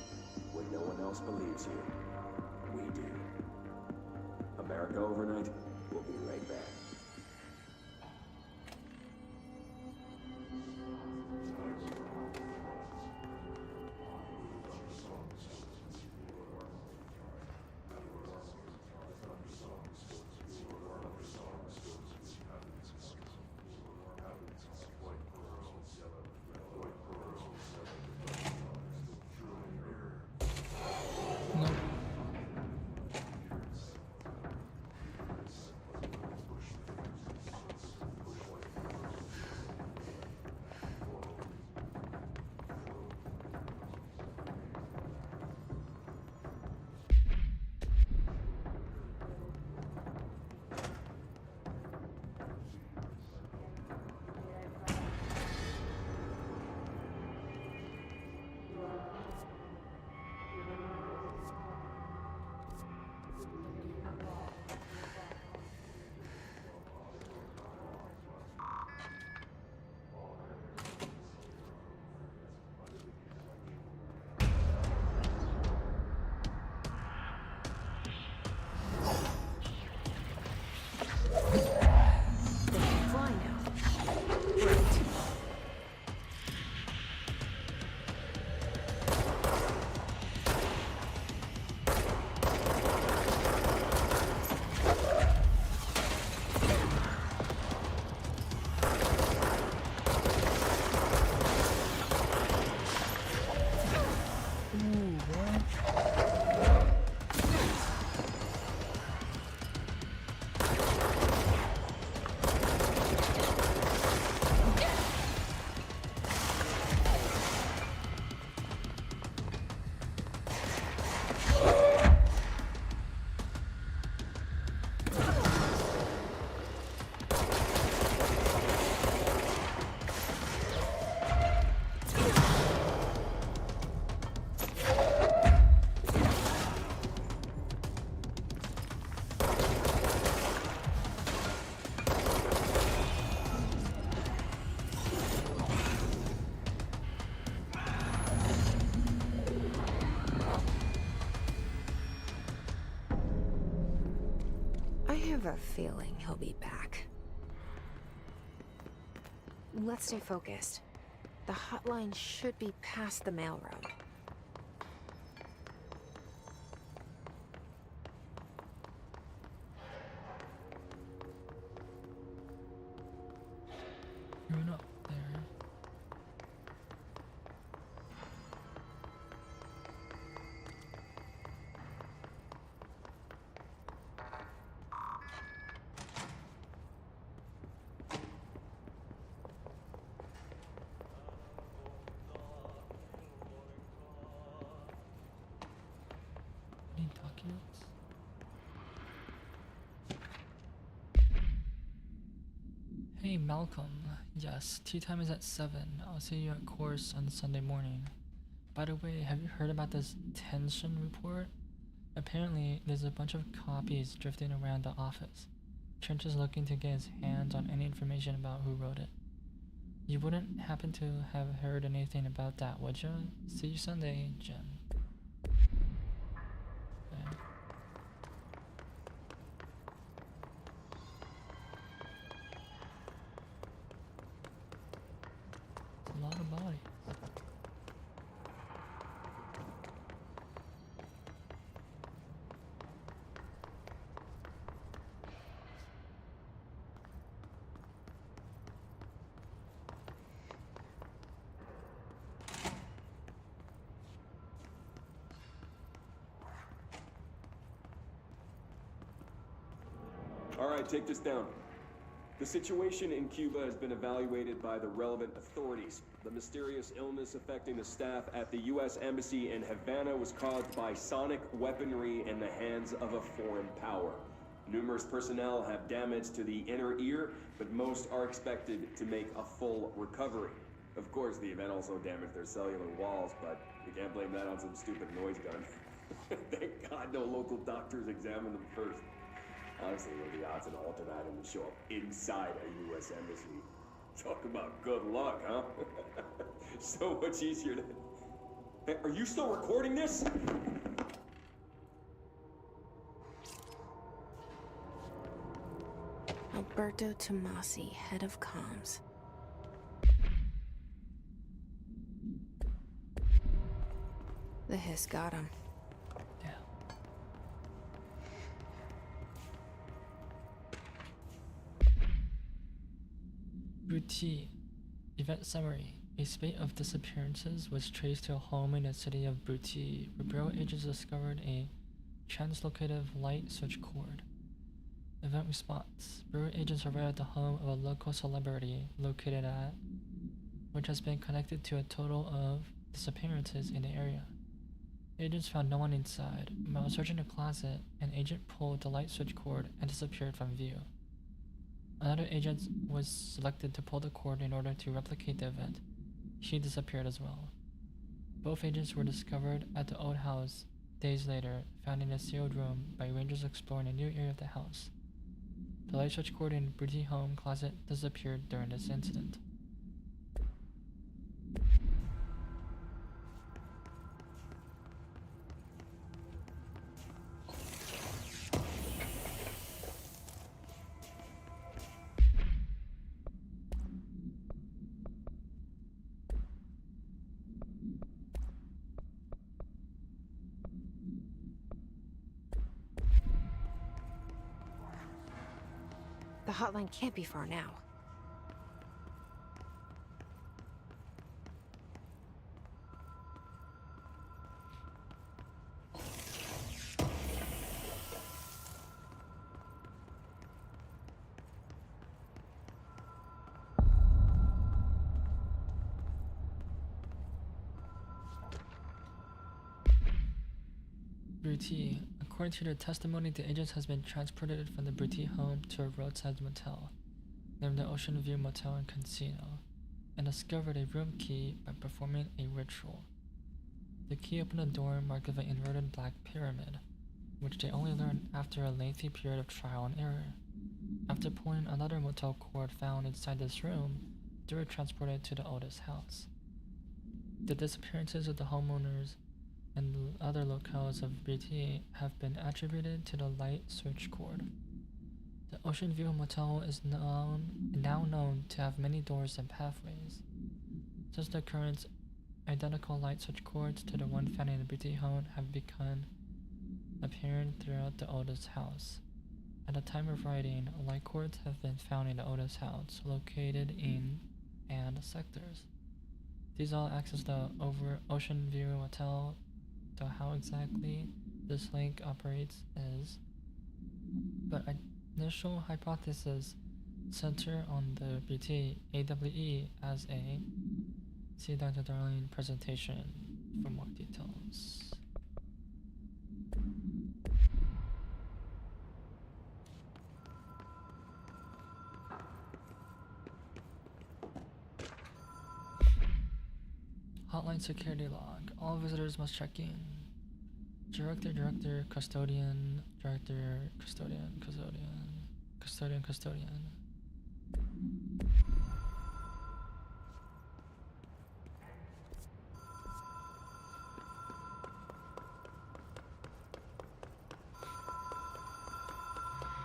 when no one else believes you, we do. America Overnight, we'll be right back. Nope. They can fly now. Great. I have a feeling he'll be back. Let's stay focused. The hotline should be past the mailroom. You're not there. Any documents? Hey Malcolm, yes, tea time is at 7. I'll see you at course on Sunday morning. By the way, have you heard about this tension report? Apparently, there's a bunch of copies drifting around the office. Trench is looking to get his hands on any information about who wrote it. You wouldn't happen to have heard anything about that, would you? See you Sunday, Jen. Okay. It's a lot of bodies. All right, take this down. The situation in Cuba has been evaluated by the relevant authorities. The mysterious illness affecting the staff at the U.S. Embassy in Havana was caused by sonic weaponry in the hands of a foreign power. Numerous personnel have damage to the inner ear, but most are expected to make a full recovery. Of course, the event also damaged their cellular walls, but you can't blame that on some stupid noise gun. Thank God no local doctors examined them first. Honestly, what are the odds an altered item would show up inside a U.S. embassy? Talk about good luck, huh? So much easier to... Hey, are you still recording this? Alberto Tomasi, head of comms. The hiss got him. Yeah. Bruti. Event summary. A spate of disappearances was traced to a home in the city of Bruti, where Bureau agents discovered a translocative light switch cord. Event response. Bureau agents arrived at the home of a local celebrity located at, which has been connected to a total of disappearances in the area. Agents found no one inside. While searching the closet, an agent pulled the light switch cord and disappeared from view. Another agent was selected to pull the cord in order to replicate the event. She disappeared as well. Both agents were discovered at the old house days later, found in a sealed room by rangers exploring a new area of the house. The light switch cord in Bruti home closet disappeared during this incident. The hotline can't be far now. Bruti. According to their testimony, the agent has been transported from the Bruti home to a roadside motel named the Ocean View Motel and Casino, and discovered a room key by performing a ritual. The key opened a door marked with an inverted black pyramid, which they only learned after a lengthy period of trial and error. After pulling another motel cord found inside this room, they were transported to the oldest house. The disappearances of the homeowners and other locales of Bruti have been attributed to the light switch cord. The Ocean View Motel is now known to have many doors and pathways. Since the occurrence, identical light switch cords to the one found in the Bruti home have begun appearing throughout the oldest house. At the time of writing, light cords have been found in the oldest house, located in and sectors. These all access the Ocean View Motel. So how exactly this link operates is, but initial hypothesis center on the Bruti AWE as a, see Dr. Darling presentation for more details. Hotline security log. All visitors must check in. Director, custodian, director, custodian, custodian.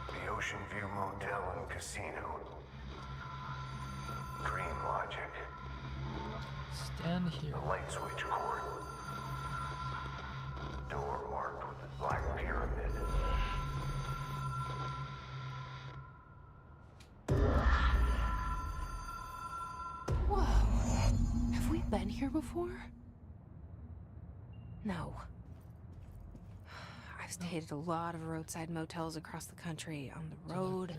The Ocean View Motel and Casino. Dream logic. Stand here. The light switch cord. Door marked with the black pyramid. Whoa. Have we been here before? No. I've stayed at a lot of roadside motels across the country, on the road,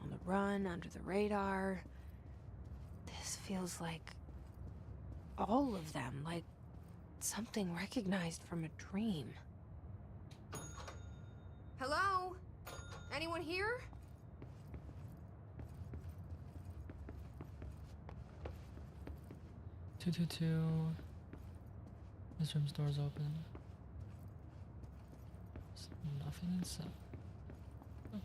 on the run, under the radar. This feels like all of them, like something recognized from a dream. Hello? Anyone here? Two, two, two. This room's door's open. There's nothing inside. Okay.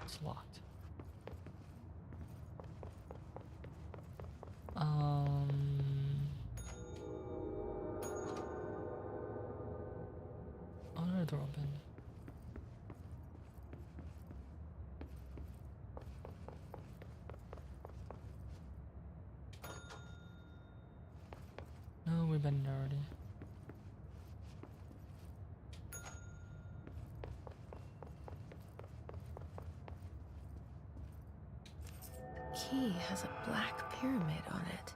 It's locked. Another door open. No, we've been there already. Key has a black pyramid on it.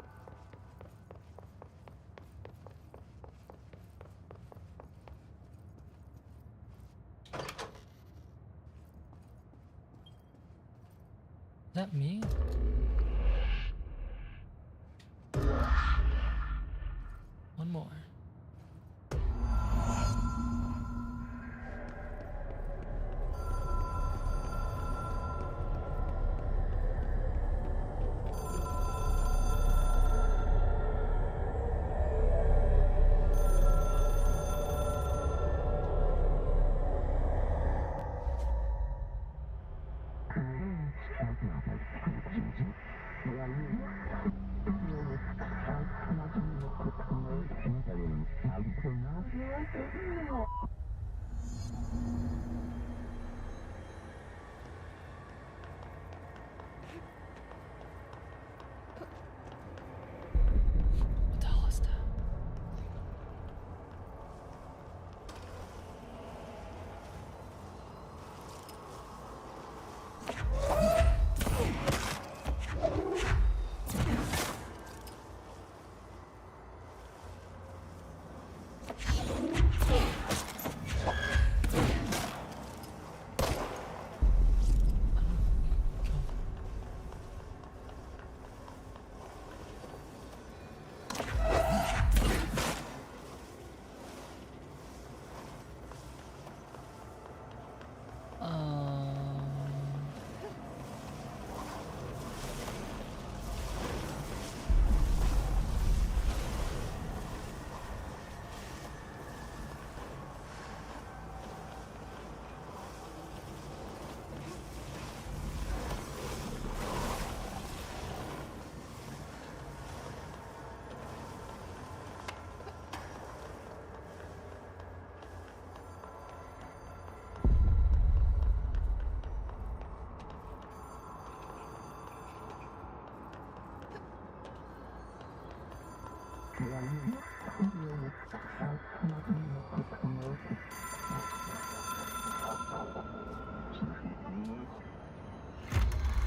Is that me? One more. What the hell is that?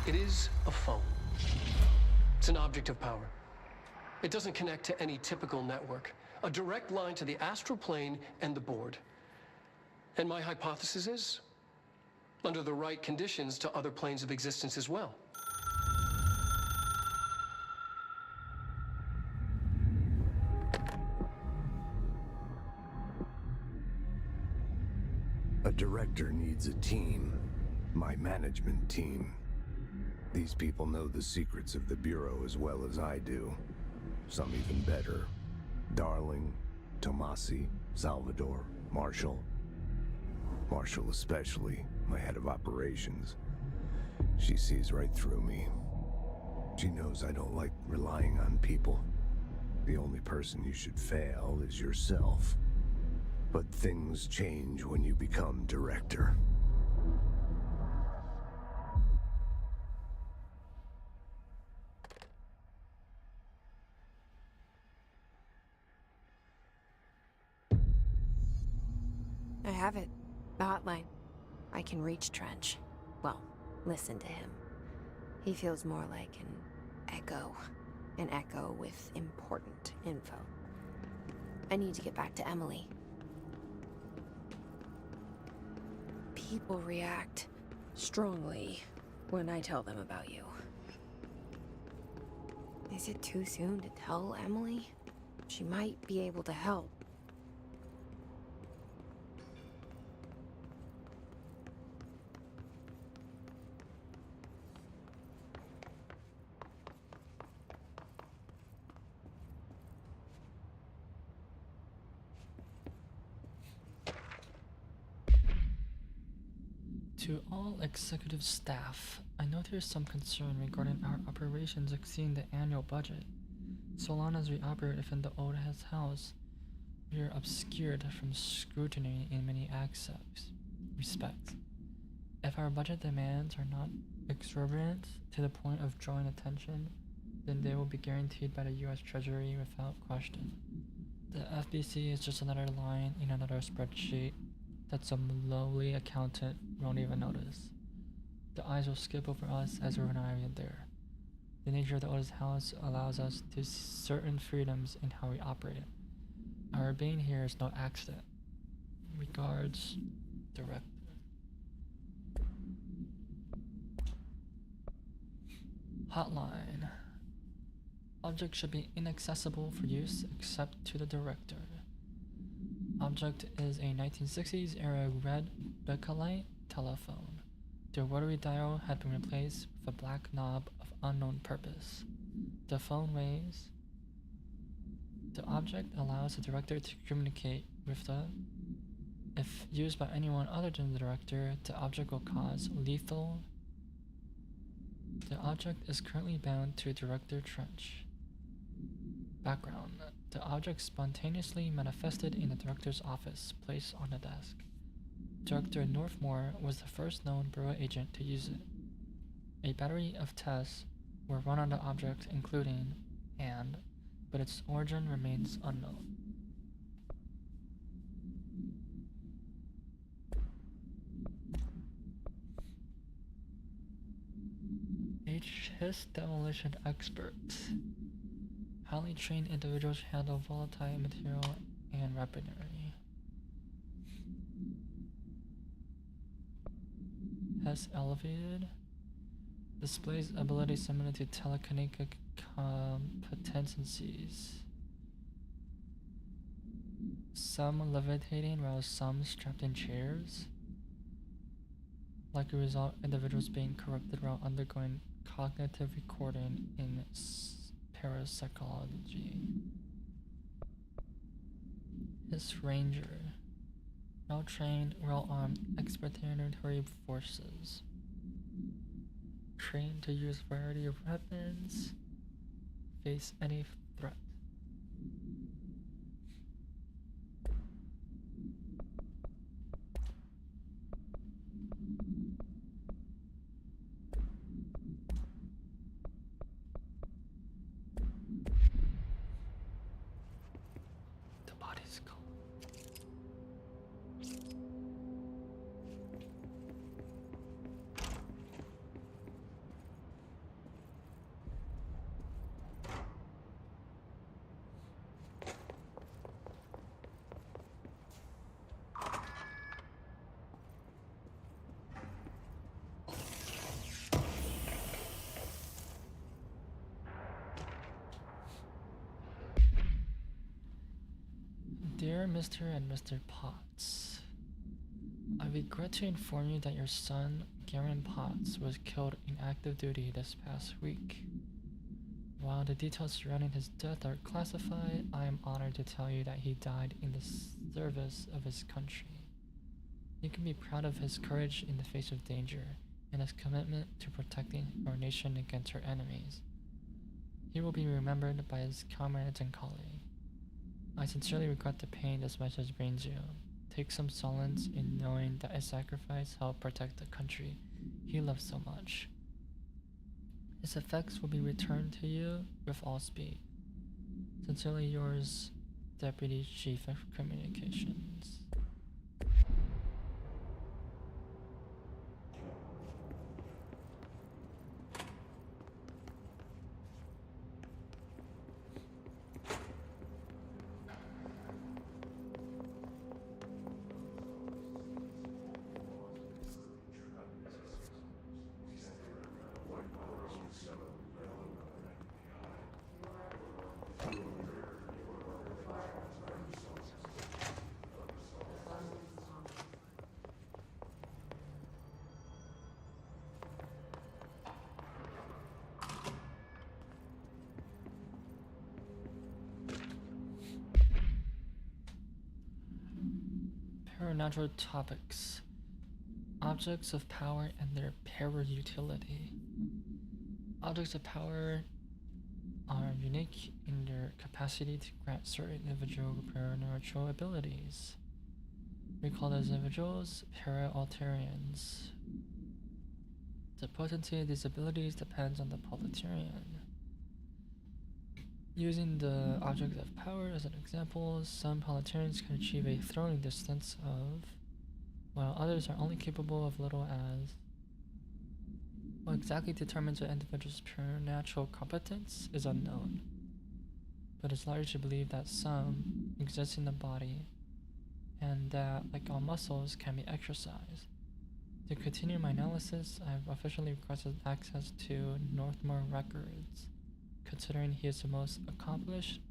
It is a phone. It's an object of power. It doesn't connect to any typical network. A direct line to the astral plane and the board. And my hypothesis is, under the right conditions, to other planes of existence as well. A director needs a team. My management team. These people know the secrets of the Bureau as well as I do. Some even better. Darling, Tomasi, Salvador, Marshall. Marshall especially, my head of operations. She sees right through me. She knows I don't like relying on people. The only person you should fail is yourself. But things change when you become director. I have it. The hotline. I can reach Trench. Well, listen to him. He feels more like an echo. An echo with important info. I need to get back to Emily. People react strongly when I tell them about you. Is it too soon to tell Emily? She might be able to help. To all executive staff, I know there is some concern regarding our operations exceeding the annual budget. So long as we operate within the old house, we are obscured from scrutiny in many respects. If our budget demands are not exorbitant to the point of drawing attention, then they will be guaranteed by the US Treasury without question. The FBC is just another line in another spreadsheet that some lowly accountant won't even notice. The eyes will skip over us as we're not even there. The nature of the oldest house allows us to certain freedoms in how we operate. Our being here is no accident. Regards, Director. Hotline. Object should be inaccessible for use except to the Director. Object is a 1960s era red Bakelite telephone. The rotary dial had been replaced with a black knob of unknown purpose. The phone weighs. The object allows the Director to communicate with the. If used by anyone other than the Director, the object will cause lethal. The object is currently bound to a Director trench. Background. The object spontaneously manifested in the Director's office, placed on the desk. Director Northmore was the first known Bureau agent to use it. A battery of tests were run on the object, including and, but its origin remains unknown. HISS demolition experts. Highly trained individuals handle volatile material and weaponry. HISS elevated. Displays abilities similar to telekinetic competencies. Some levitating while some strapped in chairs. Like a result, individuals being corrupted while undergoing cognitive recording in parapsychology. HISS Ranger. Well-trained, well-armed, expeditionary forces. Trained to use a variety of weapons. Face any threat. The body's gone. Dear Mr. and Mr. Potts, I regret to inform you that your son, Garen Potts, was killed in active duty this past week. While the details surrounding his death are classified, I am honored to tell you that he died in the service of his country. You can be proud of his courage in the face of danger and his commitment to protecting our nation against her enemies. He will be remembered by his comrades and colleagues. I sincerely regret the pain this message brings you. Take some solace in knowing that his sacrifice helped protect the country he loved so much. His effects will be returned to you with all speed. Sincerely yours, Deputy Chief of Communications. Supernatural topics. Objects of power and their power utility. Objects of power are unique in their capacity to grant certain individual supernatural abilities. We call those individuals para-Altarians. The potency of these abilities depends on the Palatarian. Using the object of power as an example, some Palatarians can achieve a throwing distance of, while others are only capable of little as. What exactly determines an individual's pure natural competence is unknown, but it's largely believed that some exist in the body and that, like all muscles, can be exercised. To continue my analysis, I have officially requested access to Northmore records, considering he is the most accomplished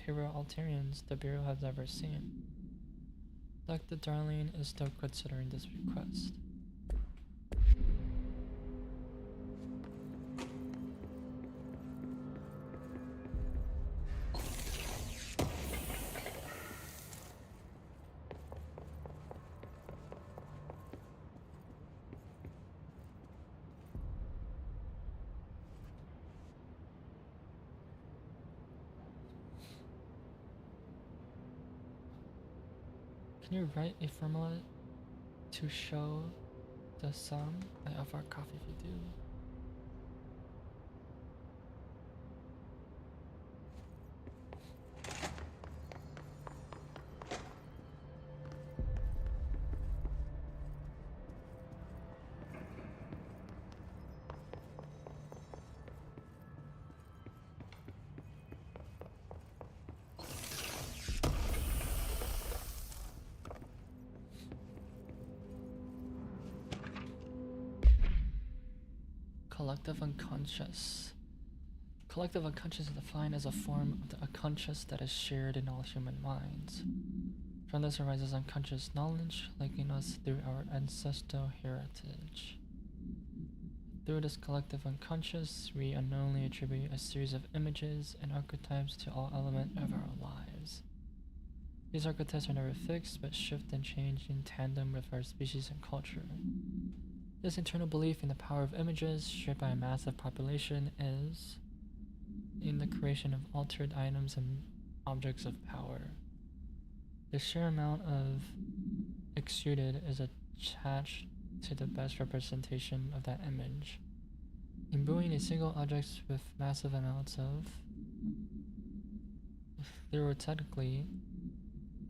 para-Altarians the Bureau has ever seen. Dr. Darling is still considering this request. Can you write a formula to show the sum? I offer coffee if you do. Collective unconscious. Collective unconscious is defined as a form of the unconscious that is shared in all human minds. From this arises unconscious knowledge, linking us through our ancestral heritage. Through this collective unconscious, we unknowingly attribute a series of images and archetypes to all elements of our lives. These archetypes are never fixed, but shift and change in tandem with our species and culture. This internal belief in the power of images shared by a massive population is in the creation of altered items and objects of power. The sheer amount of exuded is attached to the best representation of that image. Imbuing a single object with massive amounts of, theoretically,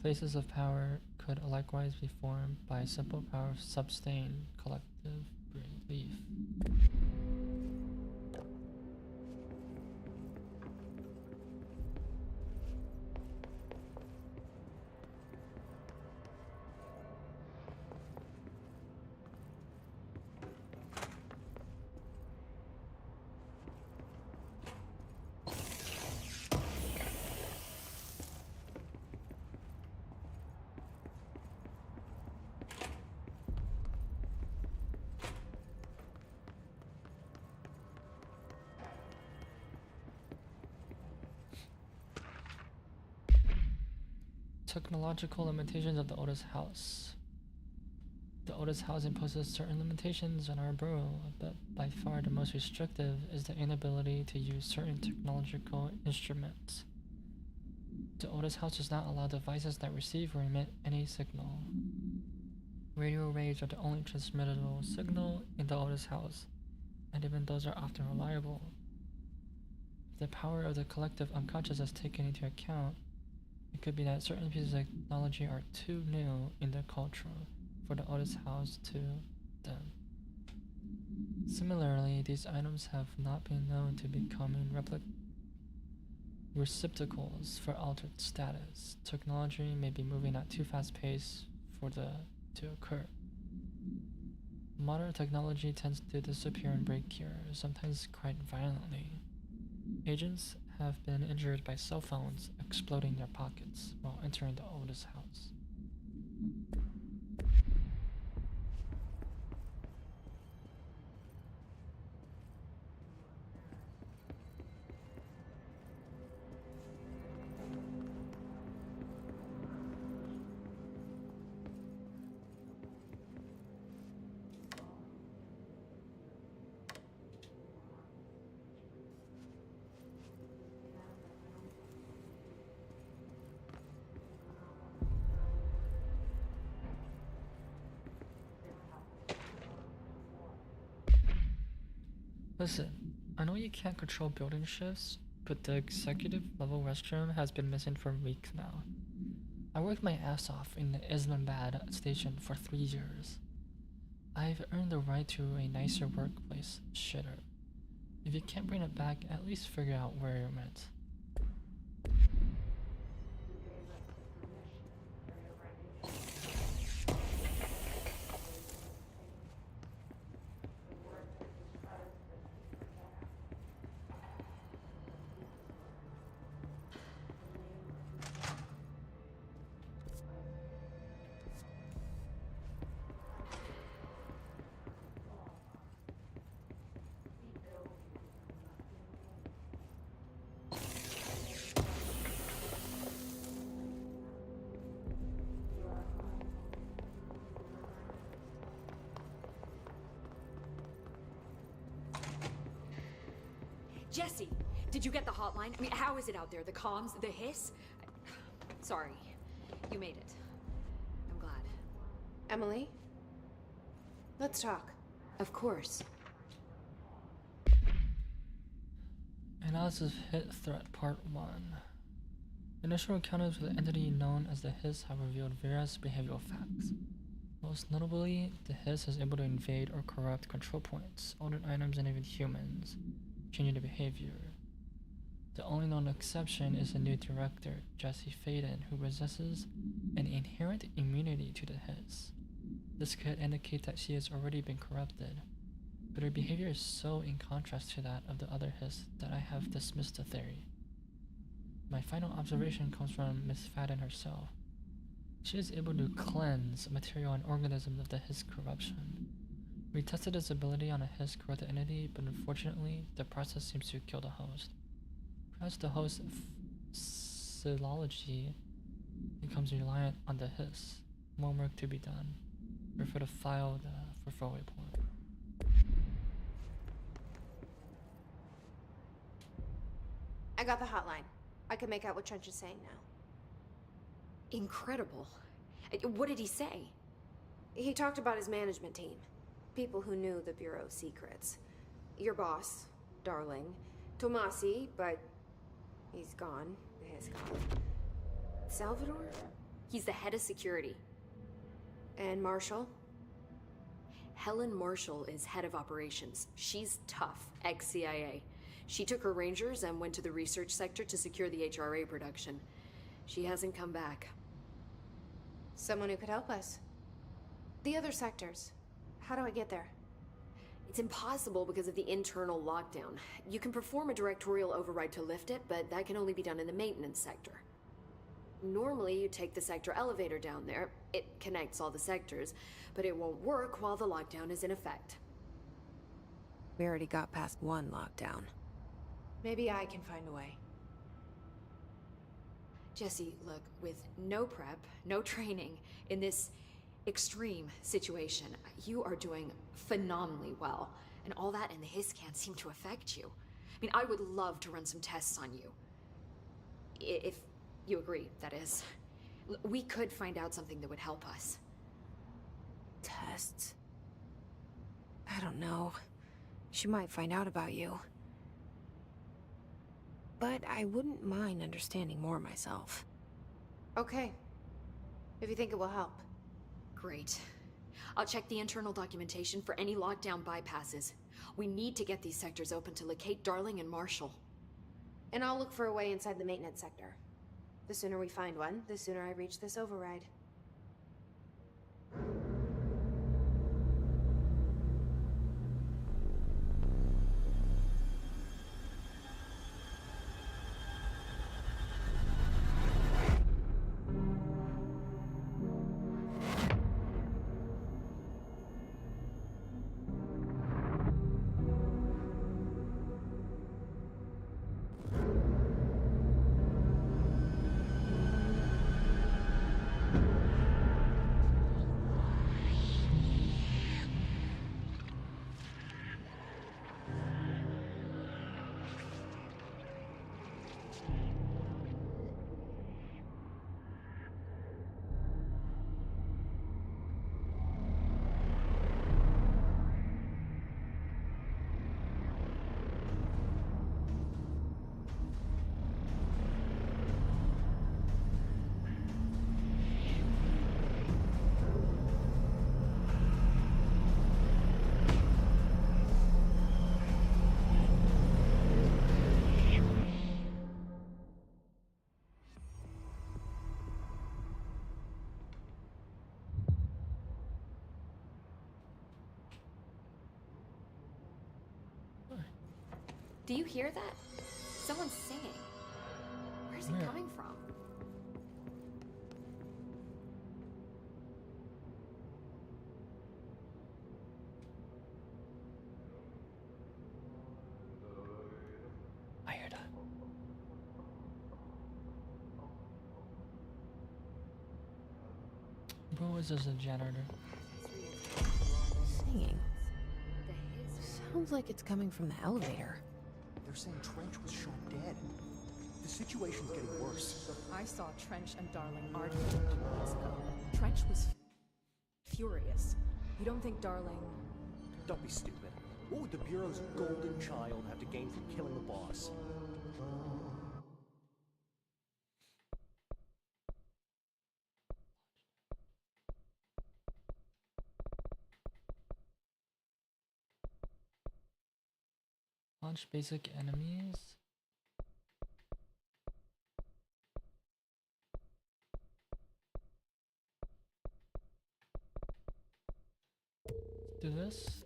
places of power could likewise be formed by a simple power of sustained collective belief. Technological limitations of the Otis House. The Otis House imposes certain limitations on our Bureau, but by far the most restrictive is the inability to use certain technological instruments. The Otis House does not allow devices that receive or emit any signal. Radio waves are the only transmittable signal in the Otis House, and even those are often reliable. If the power of the collective unconscious is taken into account, it could be that certain pieces of technology are too new in their culture for the Otis House to them. Similarly, these items have not been known to becoming receptacles for altered status. Technology may be moving at too fast pace for the to occur. Modern technology tends to disappear and break here, sometimes quite violently. Agents have been injured by cell phones exploding their pockets while entering the Otis House. Listen, I know you can't control building shifts, but the executive level restroom has been missing for weeks now. I worked my ass off in the Islamabad station for 3 years. I've earned the right to a nicer workplace, shitter. If you can't bring it back, at least figure out where you're meant. Jesse, did you get the hotline? I mean, how is it out there? The comms, the hiss? Sorry, you made it. I'm glad. Emily? Let's talk. Of course. Analysis of Hit Threat Part 1. Initial encounters with the entity known as the Hiss have revealed various behavioral facts. Most notably, the Hiss is able to invade or corrupt control points, altered items, and even humans, changing their behavior. The only known exception is the new director, Jesse Faden, who possesses an inherent immunity to the Hiss. This could indicate that she has already been corrupted, but her behavior is so in contrast to that of the other Hiss that I have dismissed the theory. My final observation comes from Miss Faden herself. She is able to cleanse material and organisms of the Hiss corruption. We tested its ability on a Hiss corrupted entity, but unfortunately, the process seems to kill the host. Perhaps the host's physiology becomes reliant on the Hiss. More work to be done. Refer to file for full report. I got the hotline. I can make out what Trench is saying now. Incredible. What did he say? He talked about his management team. People who knew the Bureau's secrets. Your boss, Darling. Tomasi, but he's gone. He's gone. Salvador? He's the head of security. And Marshall? Helen Marshall is head of operations. She's tough, ex-CIA. She took her rangers and went to the research sector to secure the HRA production. She hasn't come back. Someone who could help us. The other sectors. How do I get there? It's impossible because of the internal lockdown. You can perform a directorial override to lift it, but that can only be done in the maintenance sector. Normally, you take the sector elevator down there. It connects all the sectors, but it won't work while the lockdown is in effect. We already got past one lockdown. Maybe I can find a way. Jesse, look, with no prep, no training, in this extreme situation, you are doing phenomenally well. And all that and the Hiss can't seem to affect you. I mean, I would love to run some tests on you. If you agree, that is. We could find out something that would help us. Tests? I don't know. She might find out about you. But I wouldn't mind understanding more myself. Okay. If you think it will help. Great. I'll check the internal documentation for any lockdown bypasses. We need to get these sectors open to locate Darling and Marshall. And I'll look for a way inside the maintenance sector. The sooner we find one, the sooner I reach this override. Do you hear that? Someone's singing. Where's it Where? coming from? I hear that. Bro is just a janitor. Singing. The hiss. Sounds like it's coming from the elevator. They're saying Trench was shot dead. The situation's getting worse. I saw Trench and Darling arguing a few weeks ago. Trench was furious. You don't think Darling... Don't be stupid. What would the Bureau's golden child have to gain from killing the boss? Launch basic enemies. Let's do this.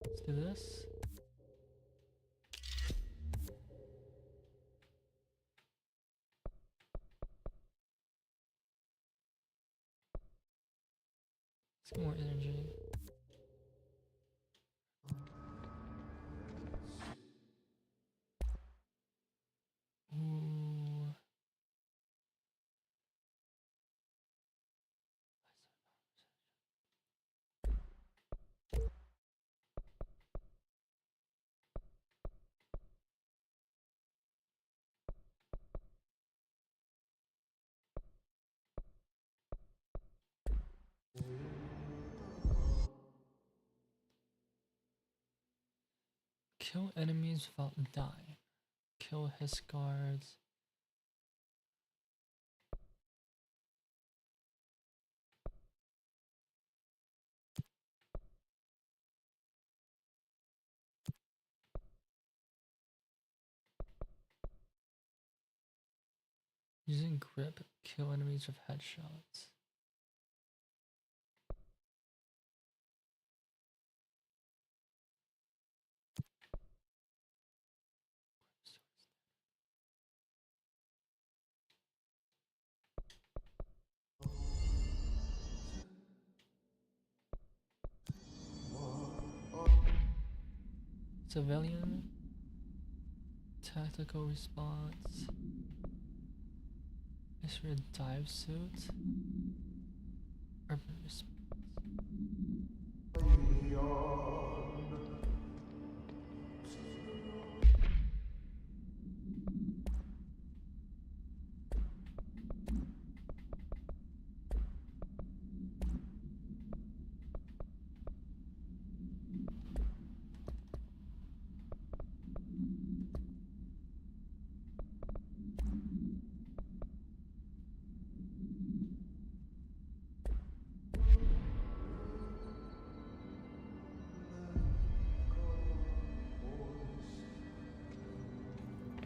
Let's do this. Let's get more energy. Ooh. Kill enemies without dying. Kill his guards. Using grip, kill enemies with headshots. Civilian, tactical response, is for a dive suit, urban response.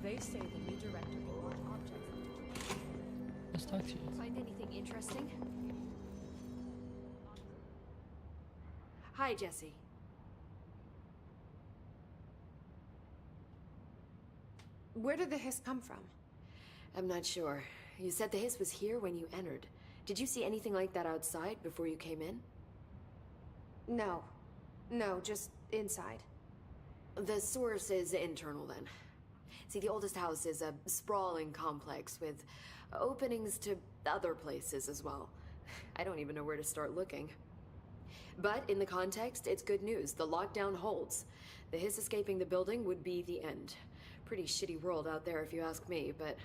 They say the new director can watch objects. Let's talk to you. Find anything interesting? Hi, Jesse. Where did the hiss come from? I'm not sure. You said the hiss was here when you entered. Did you see anything like that outside before you came in? No. No, just inside. The source is internal then. See, the oldest house is a sprawling complex with openings to other places as well. I don't even know where to start looking. But in the context, it's good news. The lockdown holds. The hiss escaping the building would be the end. Pretty shitty world out there if you ask me, but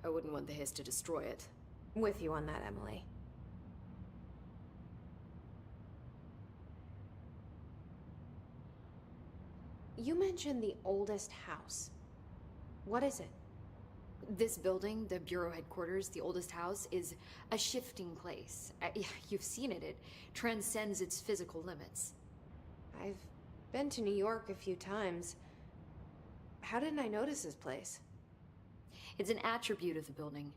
I wouldn't want the hiss to destroy it. With you on that, Emily. You mentioned the oldest house. What is it? This building, the Bureau headquarters, the oldest house, is a shifting place. You've seen it. It transcends its physical limits. I've been to New York a few times. How didn't I notice this place? It's an attribute of the building.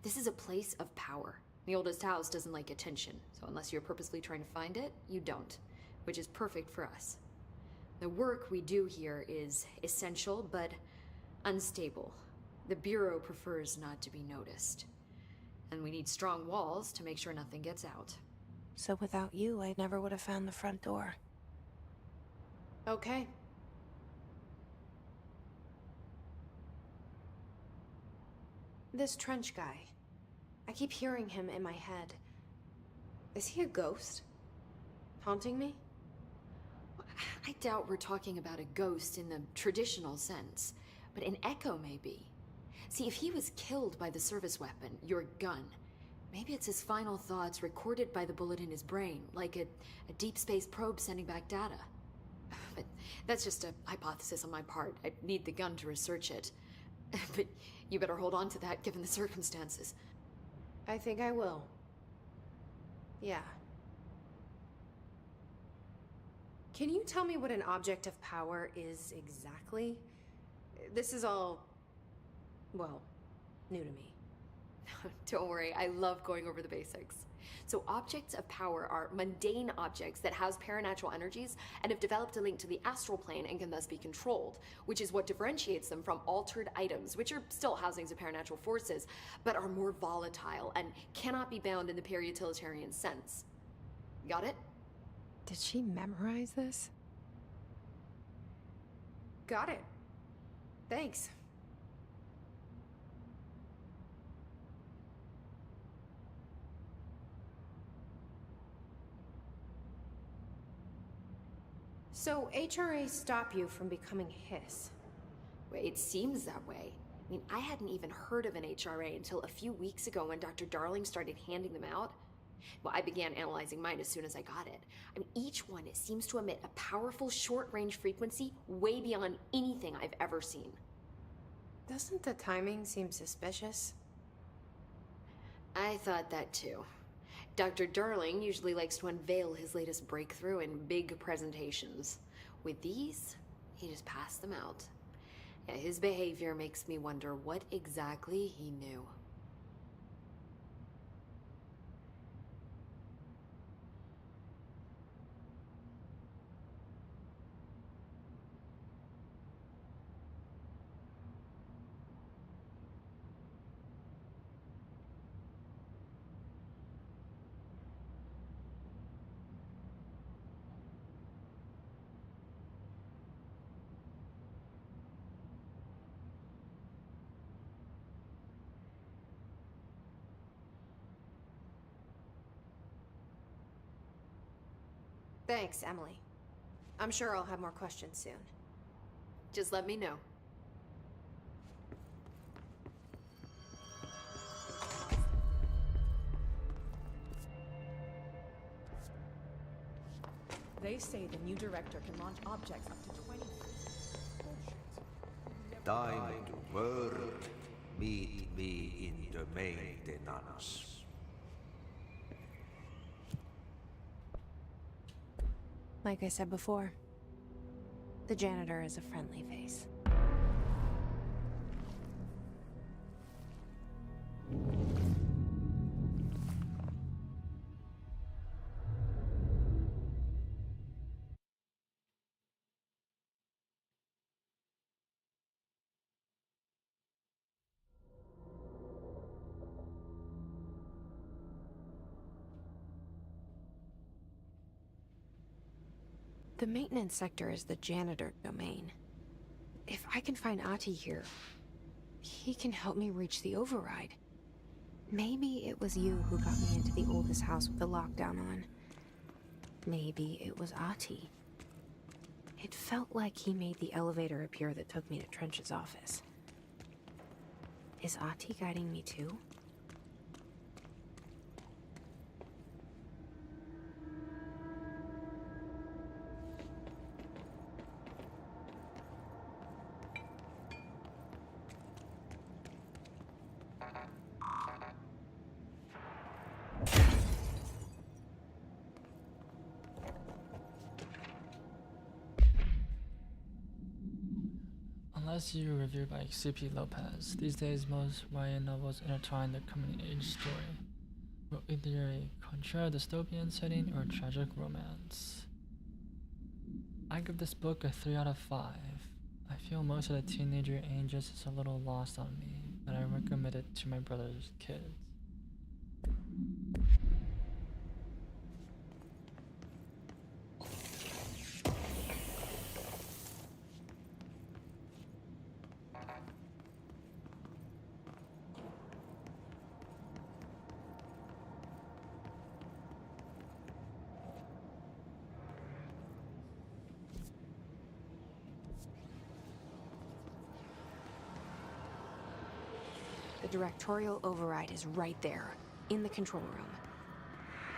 This is a place of power. The oldest house doesn't like attention, so unless you're purposely trying to find it, you don't, which is perfect for us. The work we do here is essential, but unstable. The Bureau prefers not to be noticed. And we need strong walls to make sure nothing gets out. So without you, I never would have found the front door. Okay. This Trench guy. I keep hearing him in my head. Is he a ghost? Haunting me? I doubt we're talking about a ghost in the traditional sense, but an echo maybe. See, if he was killed by the service weapon, your gun, maybe it's his final thoughts recorded by the bullet in his brain, like a deep space probe sending back data. But that's just a hypothesis on my part. I need the gun to research it. But you better hold on to that given the circumstances. I think I will. Yeah. Can you tell me what an object of power is exactly? This is all, well, new to me. Don't worry, I love going over the basics. So objects of power are mundane objects that house paranatural energies and have developed a link to the astral plane and can thus be controlled, which is what differentiates them from altered items, which are still housings of paranatural forces, but are more volatile and cannot be bound in the peri-utilitarian sense. Got it? Did she memorize this? Got it. Thanks. So, HRA stop you from becoming Hiss? Well, it seems that way. I mean, I hadn't even heard of an HRA until a few weeks ago when Dr. Darling started handing them out. Well, I began analyzing mine as soon as I got it. I mean, each one seems to emit a powerful short-range frequency way beyond anything I've ever seen. Doesn't the timing seem suspicious? I thought that too. Dr. Darling usually likes to unveil his latest breakthrough in big presentations. With these, he just passed them out. Yeah, his behavior makes me wonder what exactly he knew. Thanks, Emily. I'm sure I'll have more questions soon. Just let me know. They say the new director can launch objects up to 20. Time to work. Meet me in the maintenance. Like I said before, the janitor is a friendly face. The maintenance sector is the janitor domain. If I can find Ahti here, he can help me reach the override. Maybe it was you who got me into the oldest house with the lockdown on. Maybe it was Ahti. It felt like he made the elevator appear that took me to Trench's office. Is Ahti guiding me too? Unless you review by C.P. Lopez, these days most YA novels intertwine their coming-of-age story, with either a contra-dystopian setting or tragic romance. I give this book a 3 out of 5. I feel most of the teenager ages is a little lost on me, but I recommend it to my brother's kids. The directorial override is right there, in the control room.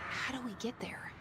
How do we get there?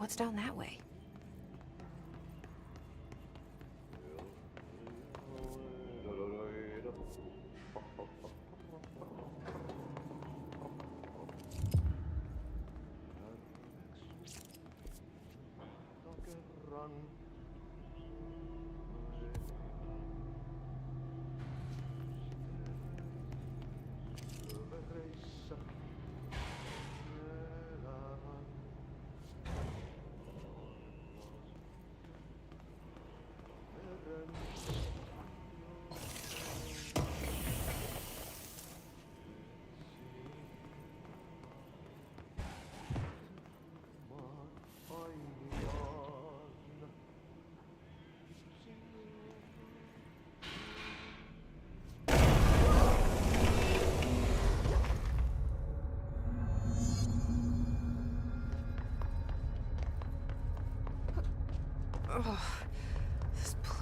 What's down that way?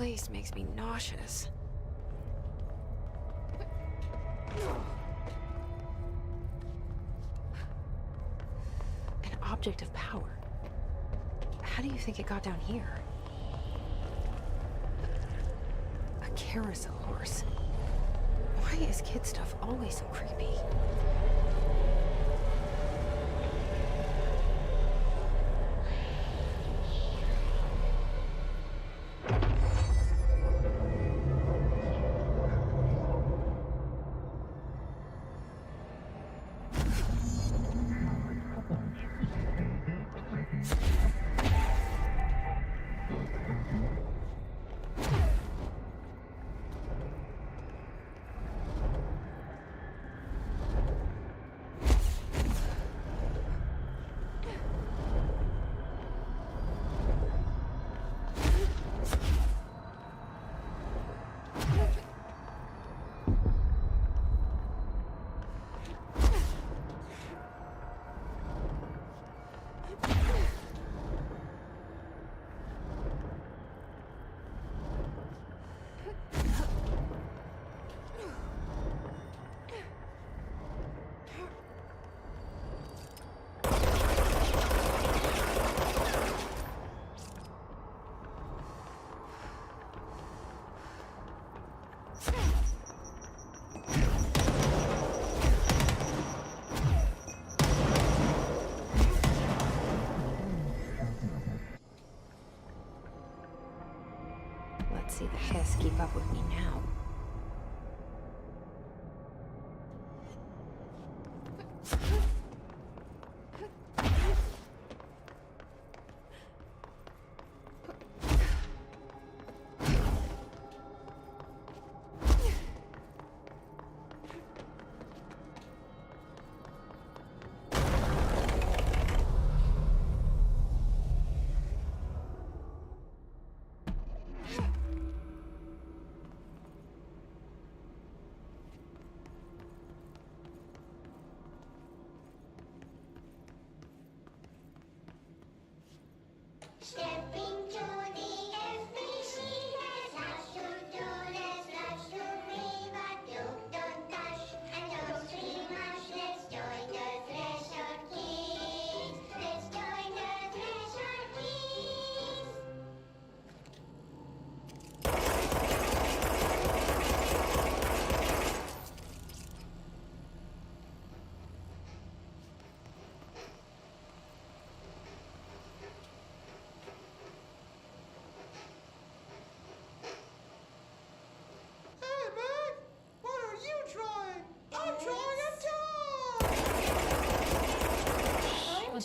place makes me nauseous. An object of power. How do you think it got down here? A carousel horse. Why is kid stuff always so creepy? Let's see the Hiss keep up with me now. Stepping to the FBC, there's lots to do, there's lots to read, but look, don't touch, and don't scream much. Let's join the Thresher Kids. Let's join the Thresher Kids.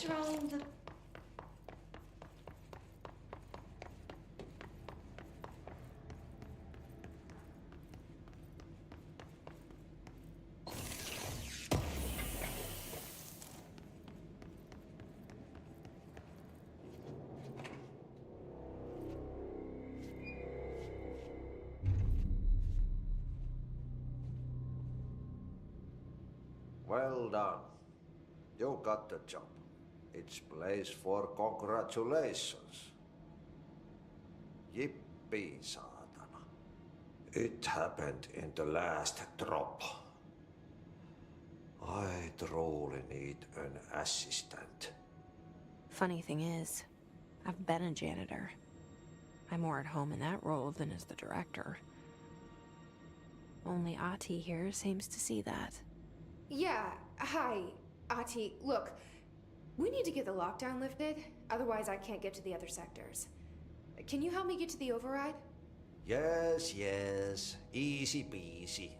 Drawing the... Well done. You got the job. It's place for congratulations. Yippee, saatana. It happened in the last drop. I truly need an assistant. Funny thing is, I've been a janitor. I'm more at home in that role than as the director. Only Ahti here seems to see that. Yeah, hi, Ahti. Look, we need to get the lockdown lifted, otherwise I can't get to the other sectors. Can you help me get to the override? Yes, yes. Easy peasy.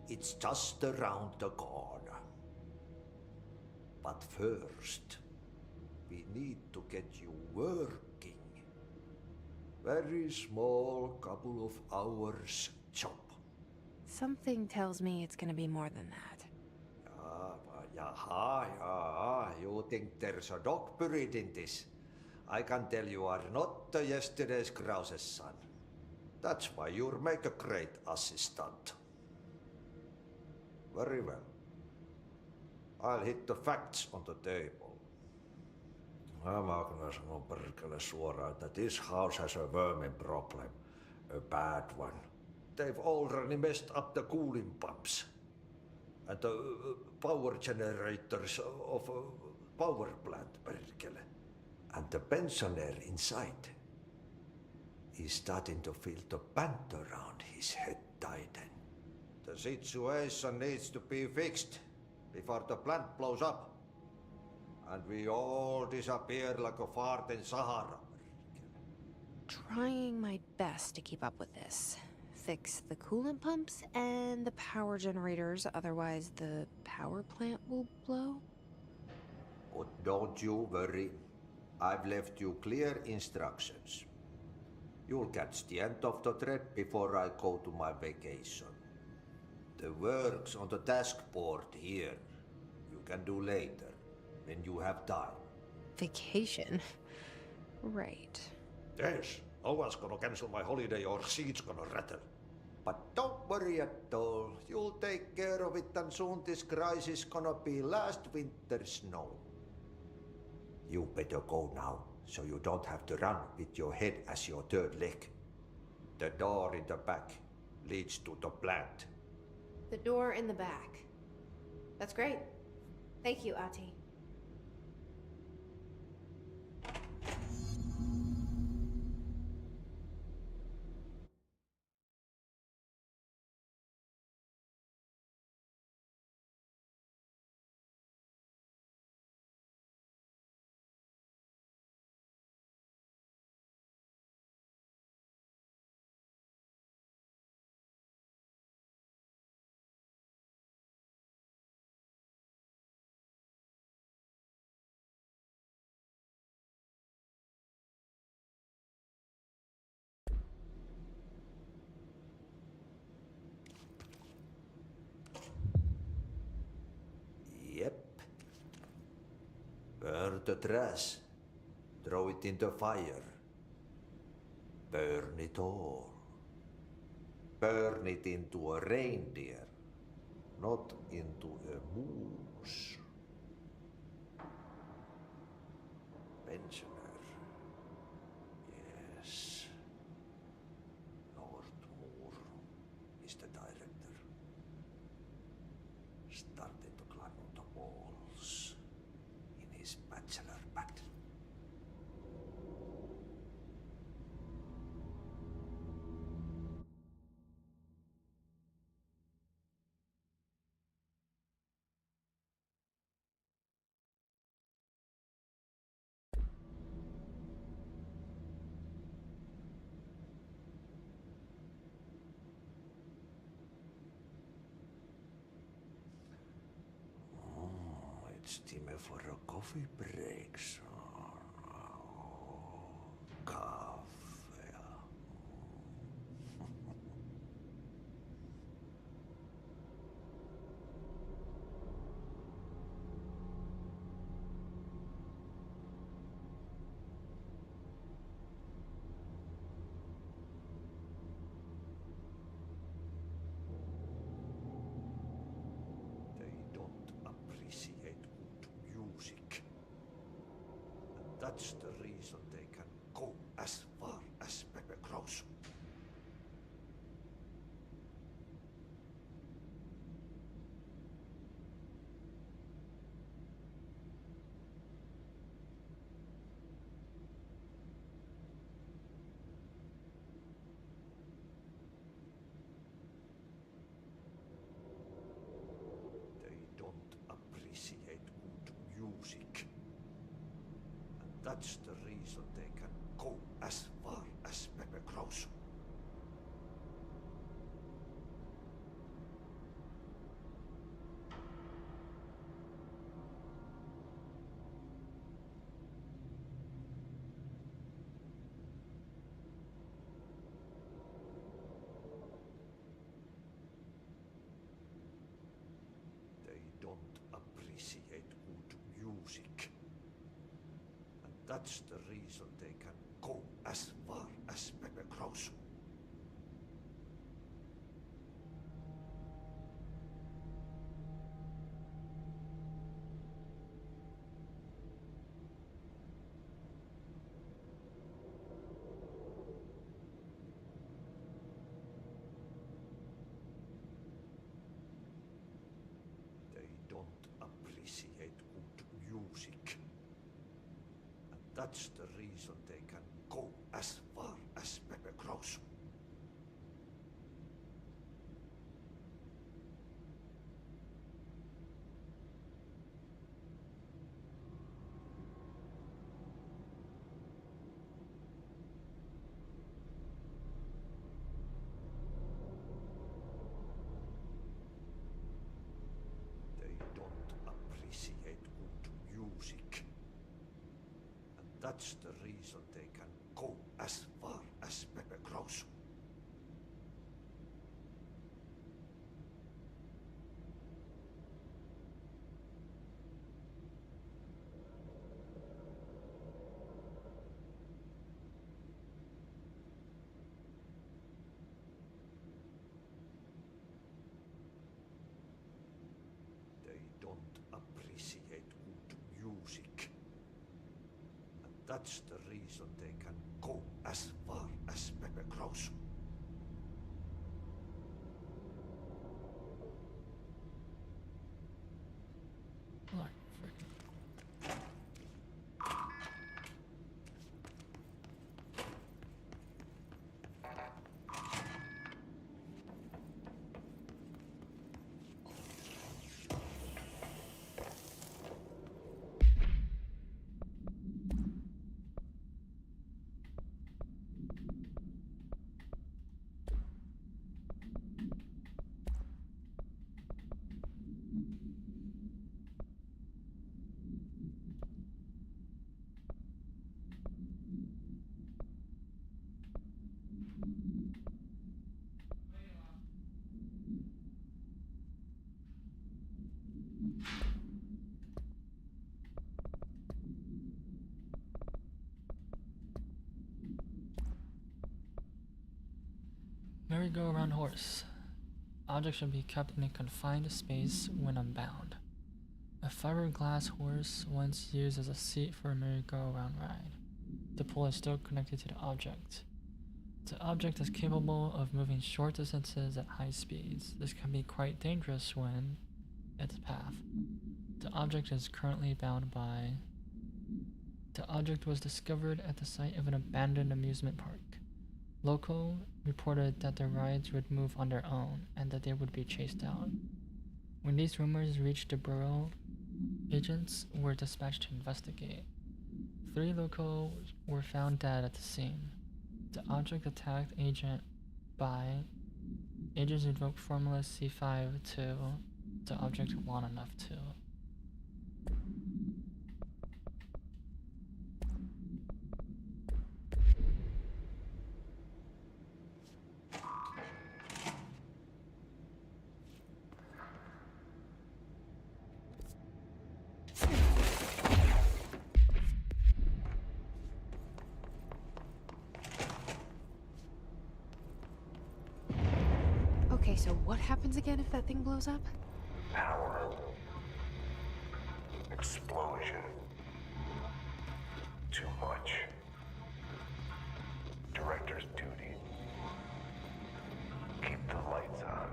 It's just around the corner. But first, we need to get you working. Very small, couple of hours job. Something tells me it's gonna be more than that. Yaha, you think there's a dog buried in this? I can tell you are not yesterday's Krause's son. That's why you'll make a great assistant. Very well. I'll hit the facts on the table. Mä kyllä sanon perkele suoraan, että this house has a vermin problem. A bad one. They've already messed up the cooling pumps. And the power generators of a power plant, perkele. And the pensioner inside is starting to feel the band around his head tighten. The situation needs to be fixed before the plant blows up. And we all disappear like a fart in Sahara. Trying my best to keep up with this. Fix the coolant pumps and the power generators, otherwise the power plant will blow. But don't you worry. I've left you clear instructions. You'll catch the end of the thread before I go to my vacation. The work's on the task board here. You can do later, when you have time. Vacation? Right. Yes, no one's gonna cancel my holiday or seat's gonna rattle. But don't worry at all. You'll take care of it and soon this crisis gonna be last winter's snow. You better go now, so you don't have to run with your head as your third leg. The door in the back leads to the plant. The door in the back. That's great. Thank you, Ahti. Yep. Burn the trash. Throw it in the fire. Burn it all. Burn it into a reindeer, not into a moose. Pensioner. Yes. Nordmoor is the director. Starting to climb on the walls in his bachelor pad. It's time for a coffee break, son. Coffee. They don't appreciate good music. And that's the reason they can go as far as Pepe Krause. They don't appreciate good music. And that's the reason they can go as far as Pepe Krause. They don't appreciate good music. And that's the reason they can go as far as Pepe Krause. music. And that's the reason they can go as far as Pepe Grosso. They don't appreciate good music. And that's the reason they can go as far as Pepe Grosso. They don't appreciate good music. And that's the reason they can go as far as Pepe Grosso. Like, freaking. Merry-go-round horse. Objects should be kept in a confined space when unbound. A fiberglass horse once used as a seat for a merry-go-round ride. The pole is still connected to the object. The object is capable of moving short distances at high speeds. This can be quite dangerous when its path. The object is currently bound by... The object was discovered at the site of an abandoned amusement park. Local reported that the rides would move on their own and that they would be chased out. When these rumors reached the borough, agents were dispatched to investigate. 3 locals were found dead at the scene. The object attacked agent by agents invoked Formula C5 to the object long enough to. Okay, so what happens again if that thing blows up? Power. Explosion. Too much. Director's duty. Keep the lights on.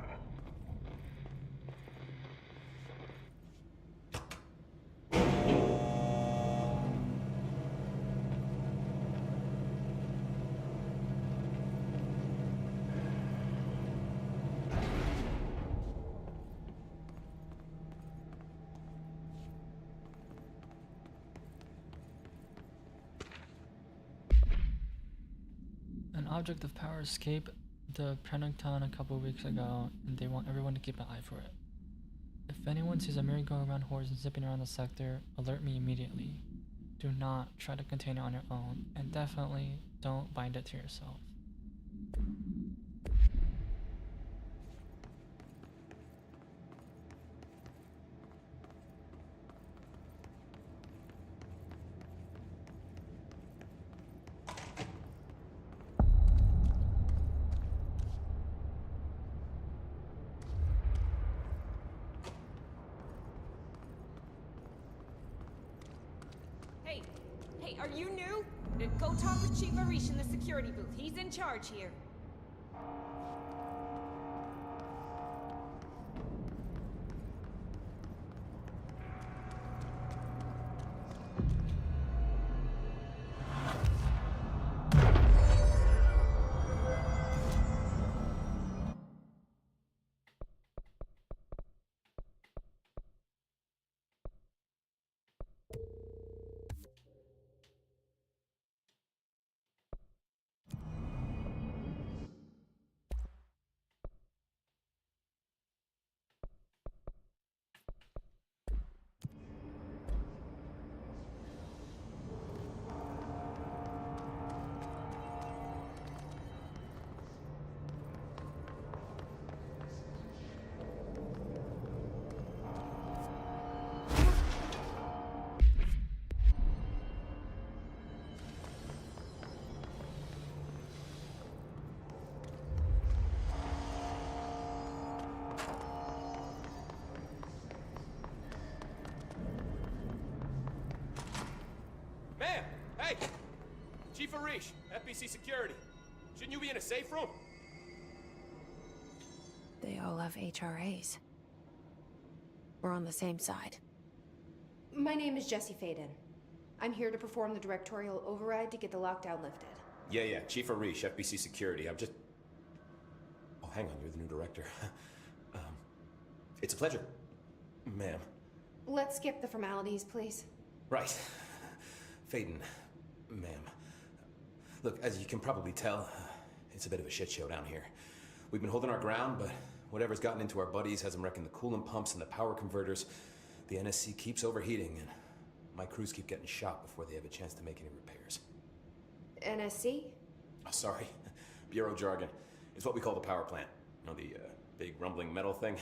An object of power escaped the Prenocton a couple weeks ago, and they want everyone to keep an eye for it. If anyone sees a merry-go-round horse zipping around the sector, alert me immediately. Do not try to contain it on your own, and definitely don't bind it to yourself. Hey, are you new? Go talk with Chief Arish in the security booth. He's in charge here. Reach, FBC Security. Shouldn't you be in a safe room? They all have HRAs. We're on the same side. My name is Jesse Faden. I'm here to perform the directorial override to get the lockdown lifted. Yeah, Chief Arish, FBC Security. I'm just... Oh, hang on, you're the new director. It's a pleasure, ma'am. Let's skip the formalities, please. Right. Faden, ma'am. Look, as you can probably tell, it's a bit of a shit show down here. We've been holding our ground, but whatever's gotten into our buddies has them wrecking the coolant pumps and the power converters. The NSC keeps overheating, and my crews keep getting shot before they have a chance to make any repairs. NSC? Oh, sorry. Bureau jargon. It's what we call the power plant. You know, the big rumbling metal thing?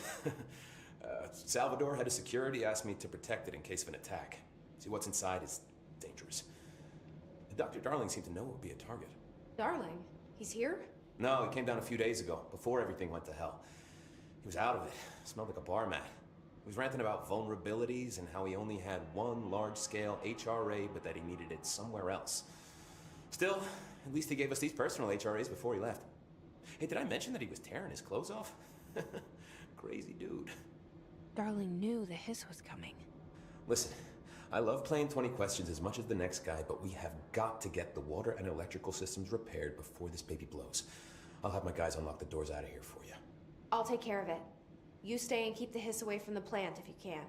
Salvador, head of security, asked me to protect it in case of an attack. See, what's inside is dangerous. Dr. Darling seemed to know it would be a target. Darling? He's here? No, he came down a few days ago, before everything went to hell. He was out of it. Smelled like a bar mat. He was ranting about vulnerabilities and how he only had one large-scale HRA, but that he needed it somewhere else. Still, at least he gave us these personal HRAs before he left. Hey, did I mention that he was tearing his clothes off? Crazy dude. Darling knew the hiss was coming. Listen, I love playing 20 questions as much as the next guy, but we have got to get the water and electrical systems repaired before this baby blows. I'll have my guys unlock the doors out of here for you. I'll take care of it. You stay and keep the hiss away from the plant if you can.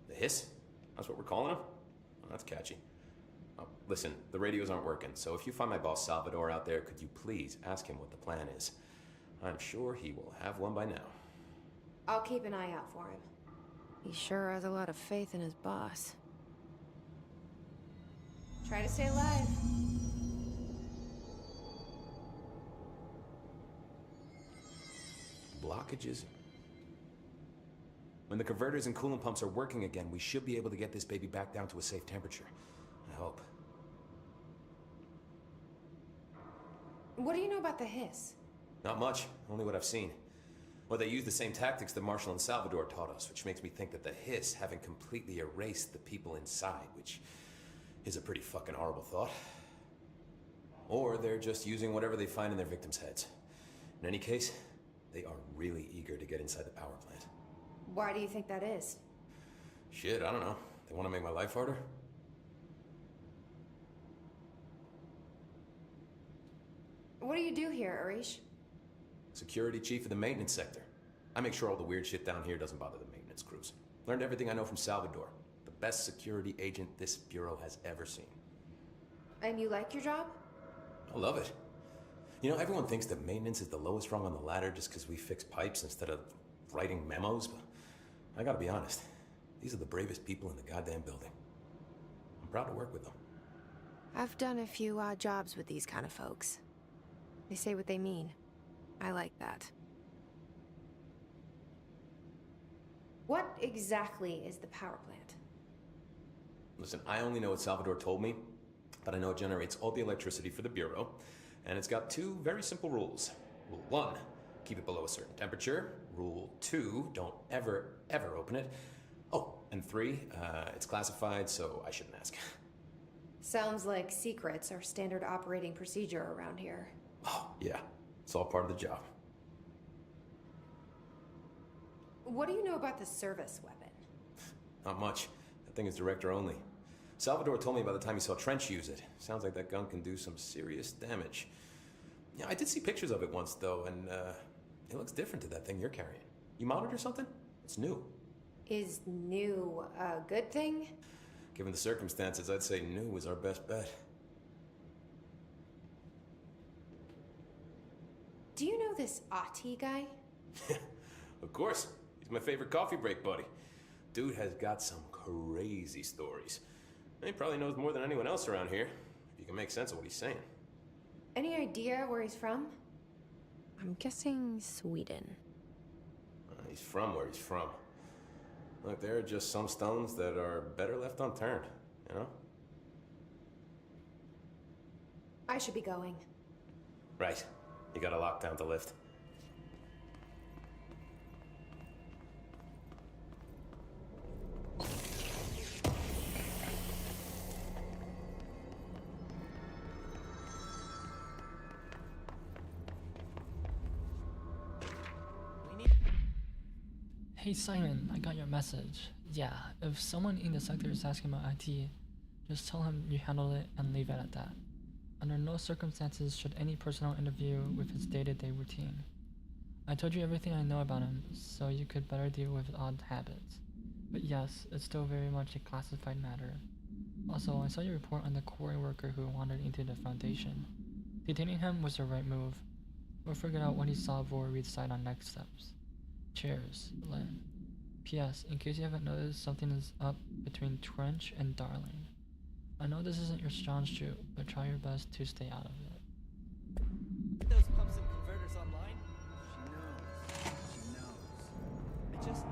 The hiss? That's what we're calling him? Oh, that's catchy. Oh, listen, the radios aren't working, so if you find my boss Salvador out there, could you please ask him what the plan is? I'm sure he will have one by now. I'll keep an eye out for him. He sure has a lot of faith in his boss. Try to stay alive. Blockages? When the converters and coolant pumps are working again, we should be able to get this baby back down to a safe temperature. I hope. What do you know about the hiss? Not much, only what I've seen. Well, they use the same tactics that Marshall and Salvador taught us, which makes me think that the hiss haven't completely erased the people inside, which is a pretty fucking horrible thought. Or they're just using whatever they find in their victims' heads. In any case, they are really eager to get inside the power plant. Why do you think that is? Shit, I don't know. They want to make my life harder? What do you do here, Arish? Security chief of the maintenance sector. I make sure all the weird shit down here doesn't bother the maintenance crews. Learned everything I know from Salvador, the best security agent this bureau has ever seen. And you like your job? I love it. You know, everyone thinks that maintenance is the lowest rung on the ladder just because we fix pipes instead of writing memos, but I gotta be honest, these are the bravest people in the goddamn building. I'm proud to work with them. I've done a few odd jobs with these kind of folks. They say what they mean. I like that. What exactly is the power plant? Listen, I only know what Salvador told me, but I know it generates all the electricity for the Bureau, and it's got two very simple rules. Rule 1, keep it below a certain temperature. Rule 2, don't ever open it. Oh, and 3, it's classified, so I shouldn't ask. Sounds like secrets are standard operating procedure around here. Oh, yeah. It's all part of the job. What do you know about the service weapon? Not much. That thing is director only. Salvador told me by the time he saw Trench use it. Sounds like that gun can do some serious damage. Yeah, I did see pictures of it once, though, and it looks different to that thing you're carrying. You modded or something? It's new. Is new a good thing? Given the circumstances, I'd say new was our best bet. Do you know this Ahti guy? Of course. He's my favorite coffee break buddy. Dude has got some crazy stories. He probably knows more than anyone else around here, if you can make sense of what he's saying. Any idea where he's from? I'm guessing Sweden. He's from where he's from. Look, there are just some stones that are better left unturned, you know? I should be going. Right. You got a lockdown to lift. Hey Simon, I got your message. Yeah, if someone in the sector is asking about IT, just tell him you handled it and leave it at that. Under no circumstances should any personnel interview with his day-to-day routine. I told you everything I know about him, so you could better deal with odd habits. But yes, it's still very much a classified matter. Also, I saw your report on the quarry worker who wandered into the Foundation. Detaining him was the right move. We'll figure out what he saw before we decide on next steps. Cheers, Lynn. P.S. In case you haven't noticed, something is up between Trench and Darling. I know this isn't your strong suit, but try your best to stay out of it. Get those pumps and converters online? She knows. I just...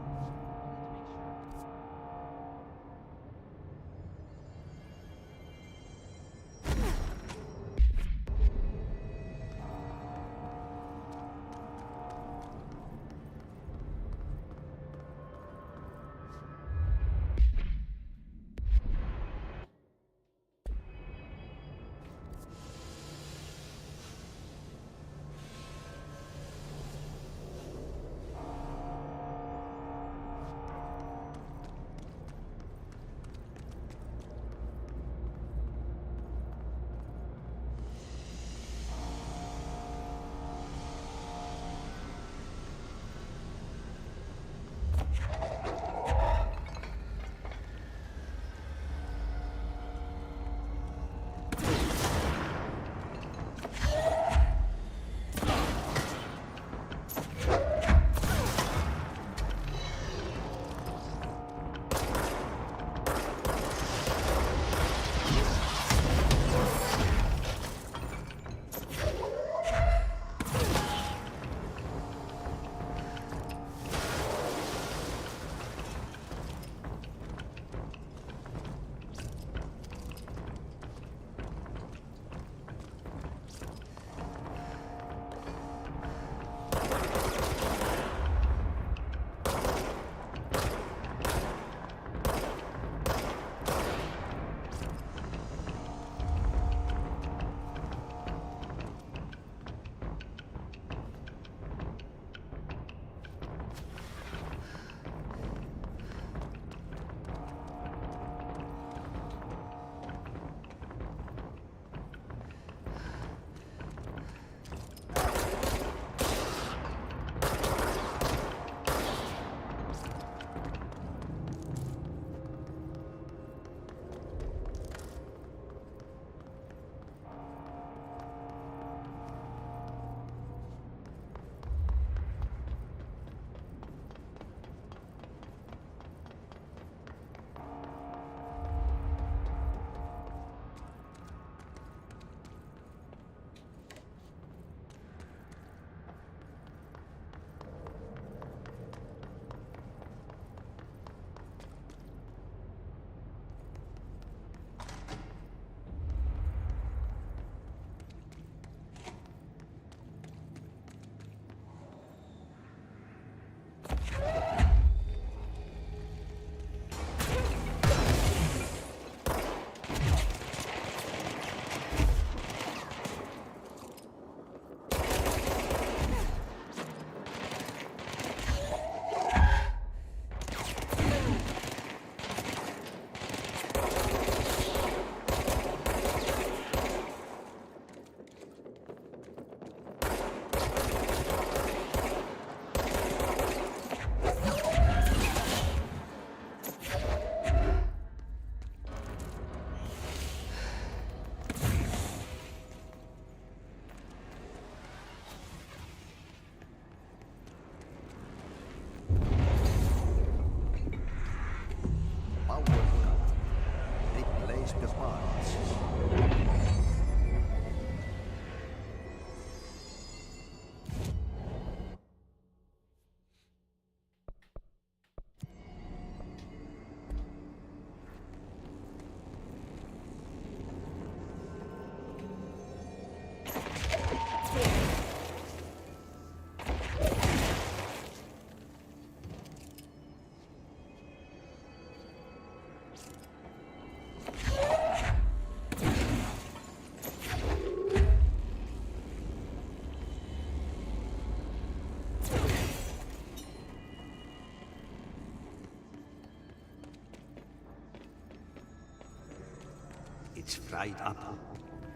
it's fried up.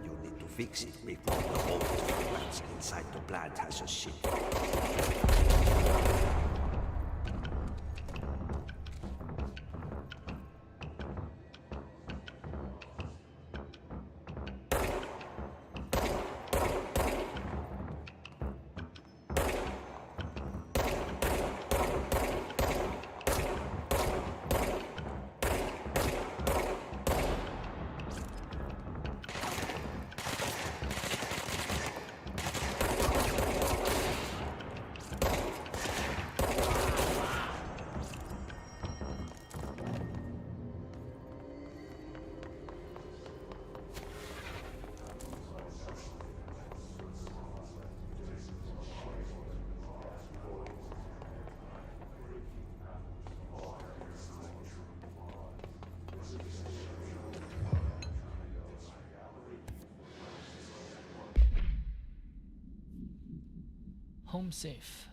You need to fix it before the whole plants inside the plant has a shit. Home safe.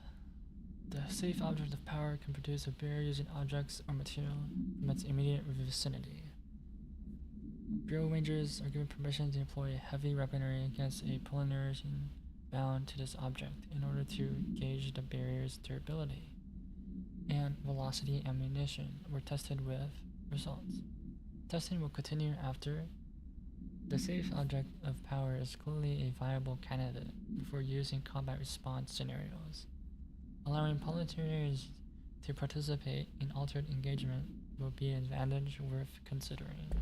The safe object of power can produce a barrier using objects or material from its immediate vicinity. Bureau Rangers are given permission to employ heavy weaponry against a polarization bound to this object in order to gauge the barrier's durability and velocity ammunition were tested with results. Testing will continue after the safe object of power is clearly a viable candidate for use in combat response scenarios. Allowing volunteers to participate in altered engagement will be an advantage worth considering.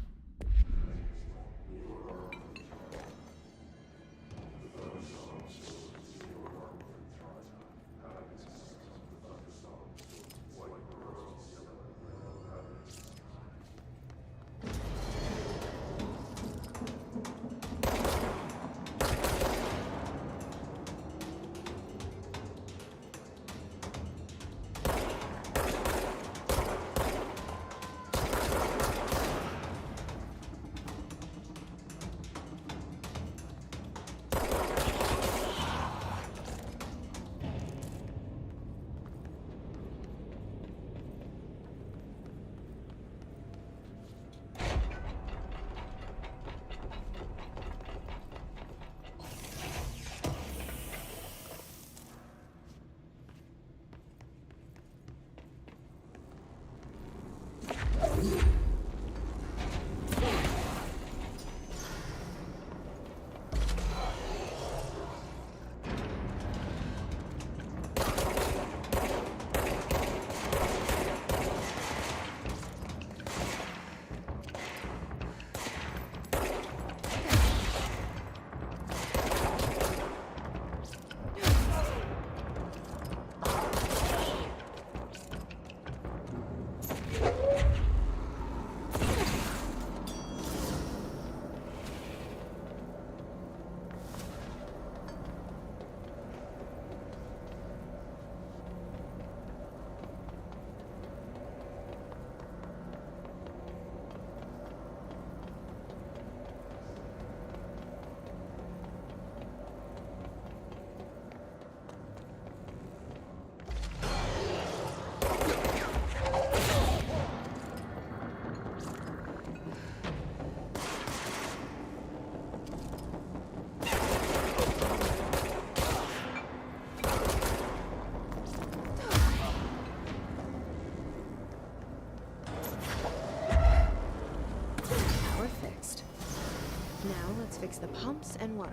Fix the pumps and water.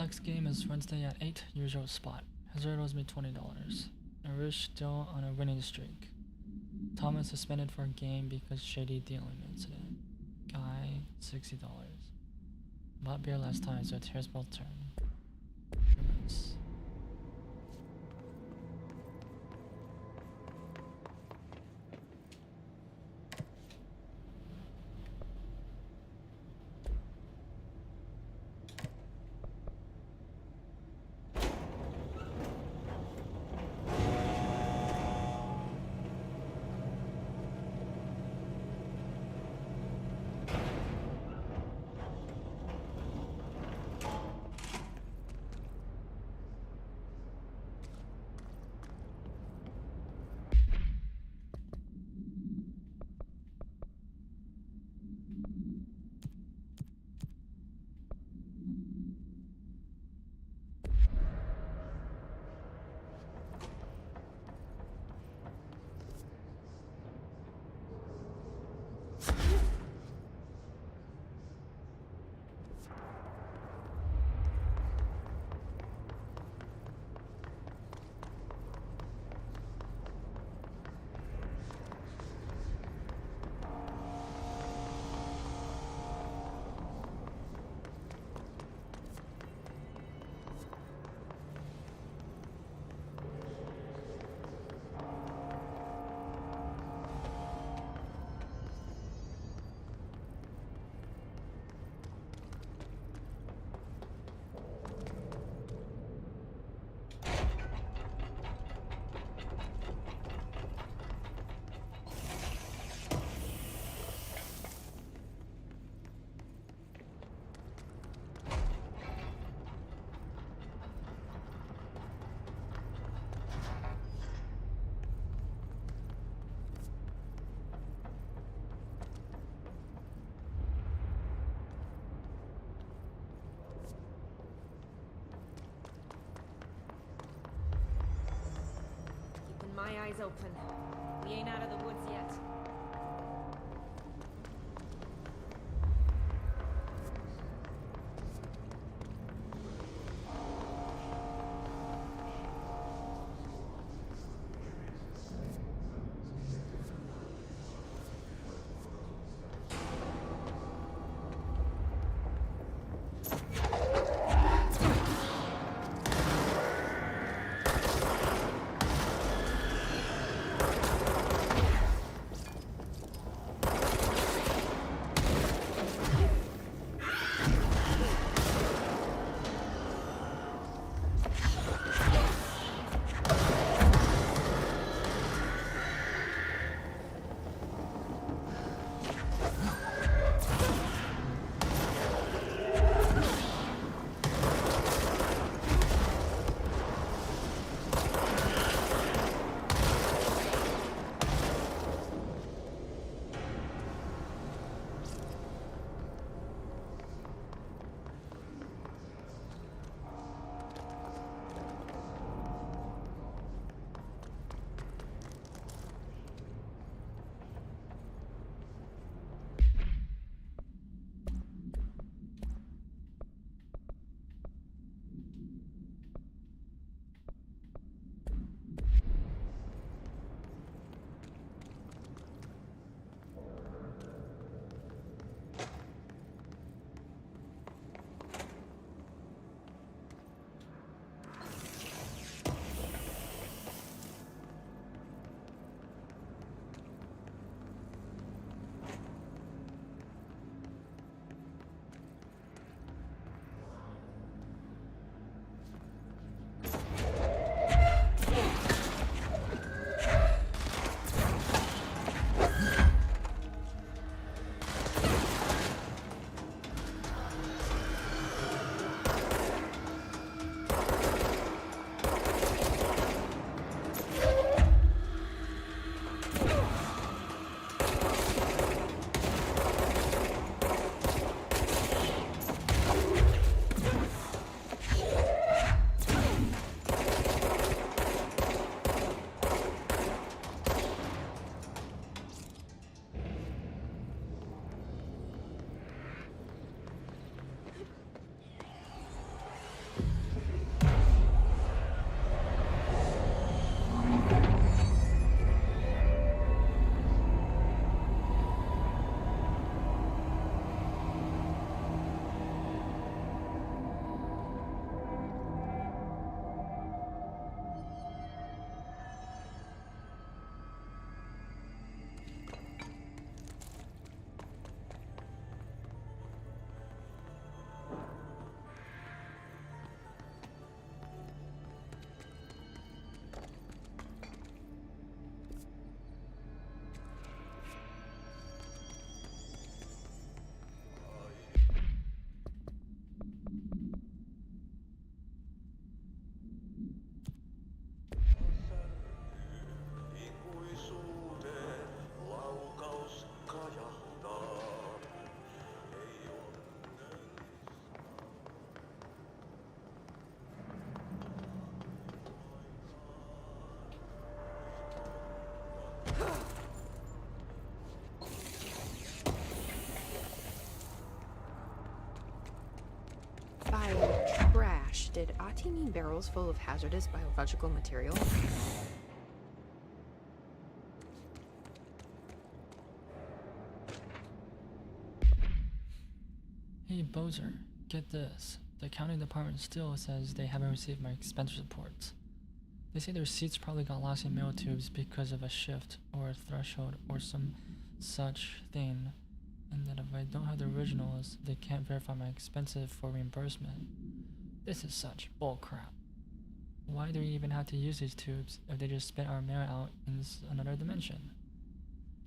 Next game is Wednesday at 8, usual spot. Hazard owes me $20. Narush still on a winning streak. Thomas suspended for a game because shady dealing incident. Guy, $60. Bought beer last time, so it's here's both turn. Humans. my eyes open. We ain't out of the woods yet. By trash, did Ati mean barrels full of hazardous biological material? Hey Bozer, get this. The accounting department still says they haven't received my expense reports. They say their receipts probably got lost in mail tubes because of a shift or a threshold or some such thing, and that if I don't have the originals, they can't verify my expenses for reimbursement. This is such bullcrap. Why do we even have to use these tubes if they just spit our mail out in another dimension?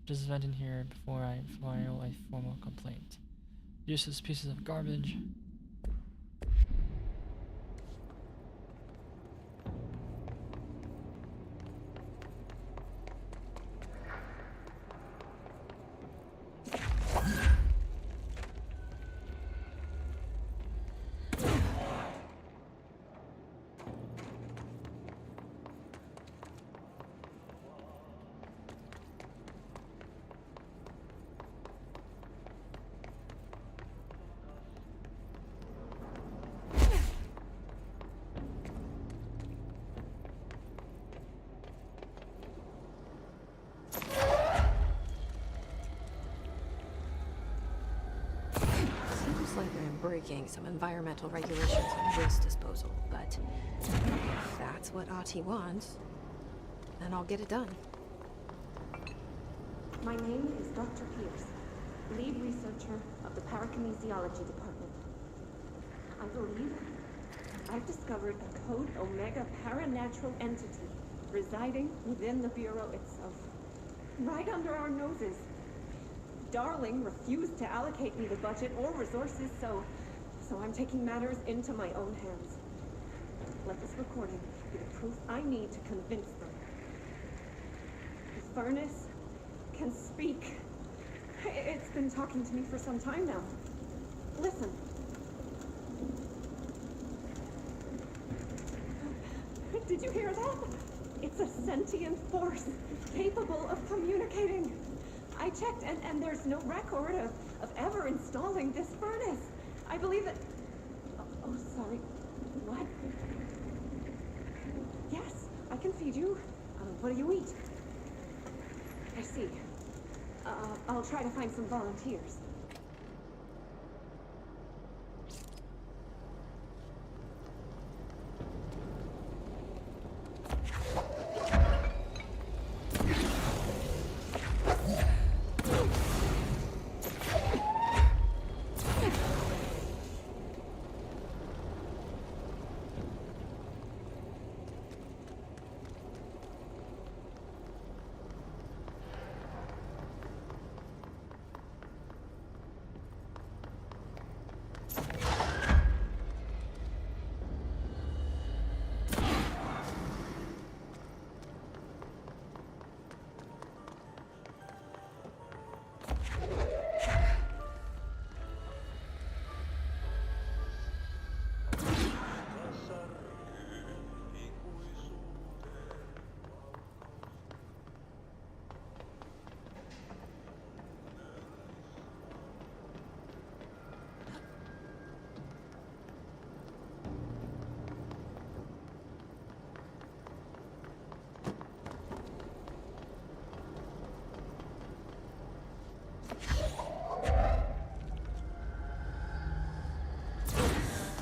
Just venting here before I file a formal complaint. Useless pieces of garbage. like I'm breaking some environmental regulations on waste disposal, but if that's what Ahti wants, then I'll get it done. My name is Dr. Pierce, lead researcher of the Parakinesiology Department. I believe I've discovered a Code Omega paranatural entity residing within the Bureau itself, right under our noses. Darling refused to allocate me the budget or resources, so I'm taking matters into my own hands. Let this recording be the proof I need to convince them. The furnace can speak. It's been talking to me for some time now. Listen. Did you hear that? It's a sentient force, capable of communicating. I checked, and there's no record of ever installing this furnace. I believe that... Oh, sorry. What? Yes, I can feed you. What do you eat? I see. I'll try to find some volunteers.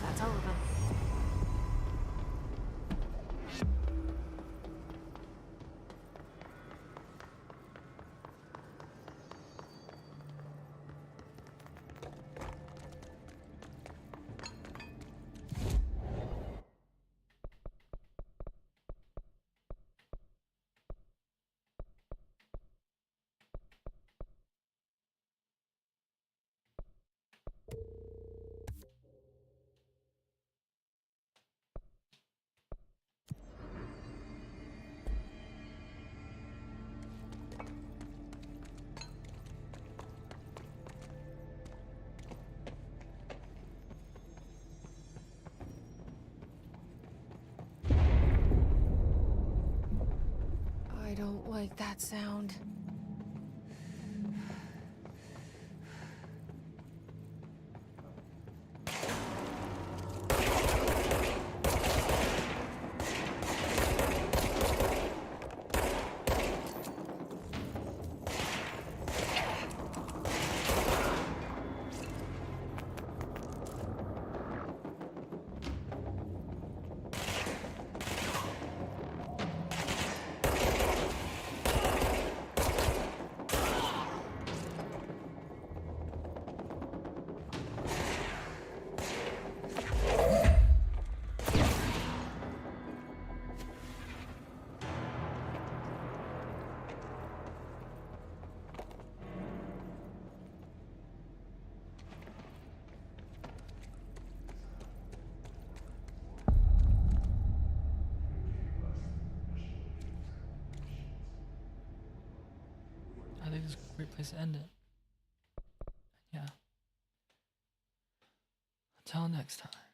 That's all of them. I don't like that sound. I think it's a great place to end it. Yeah. Until next time.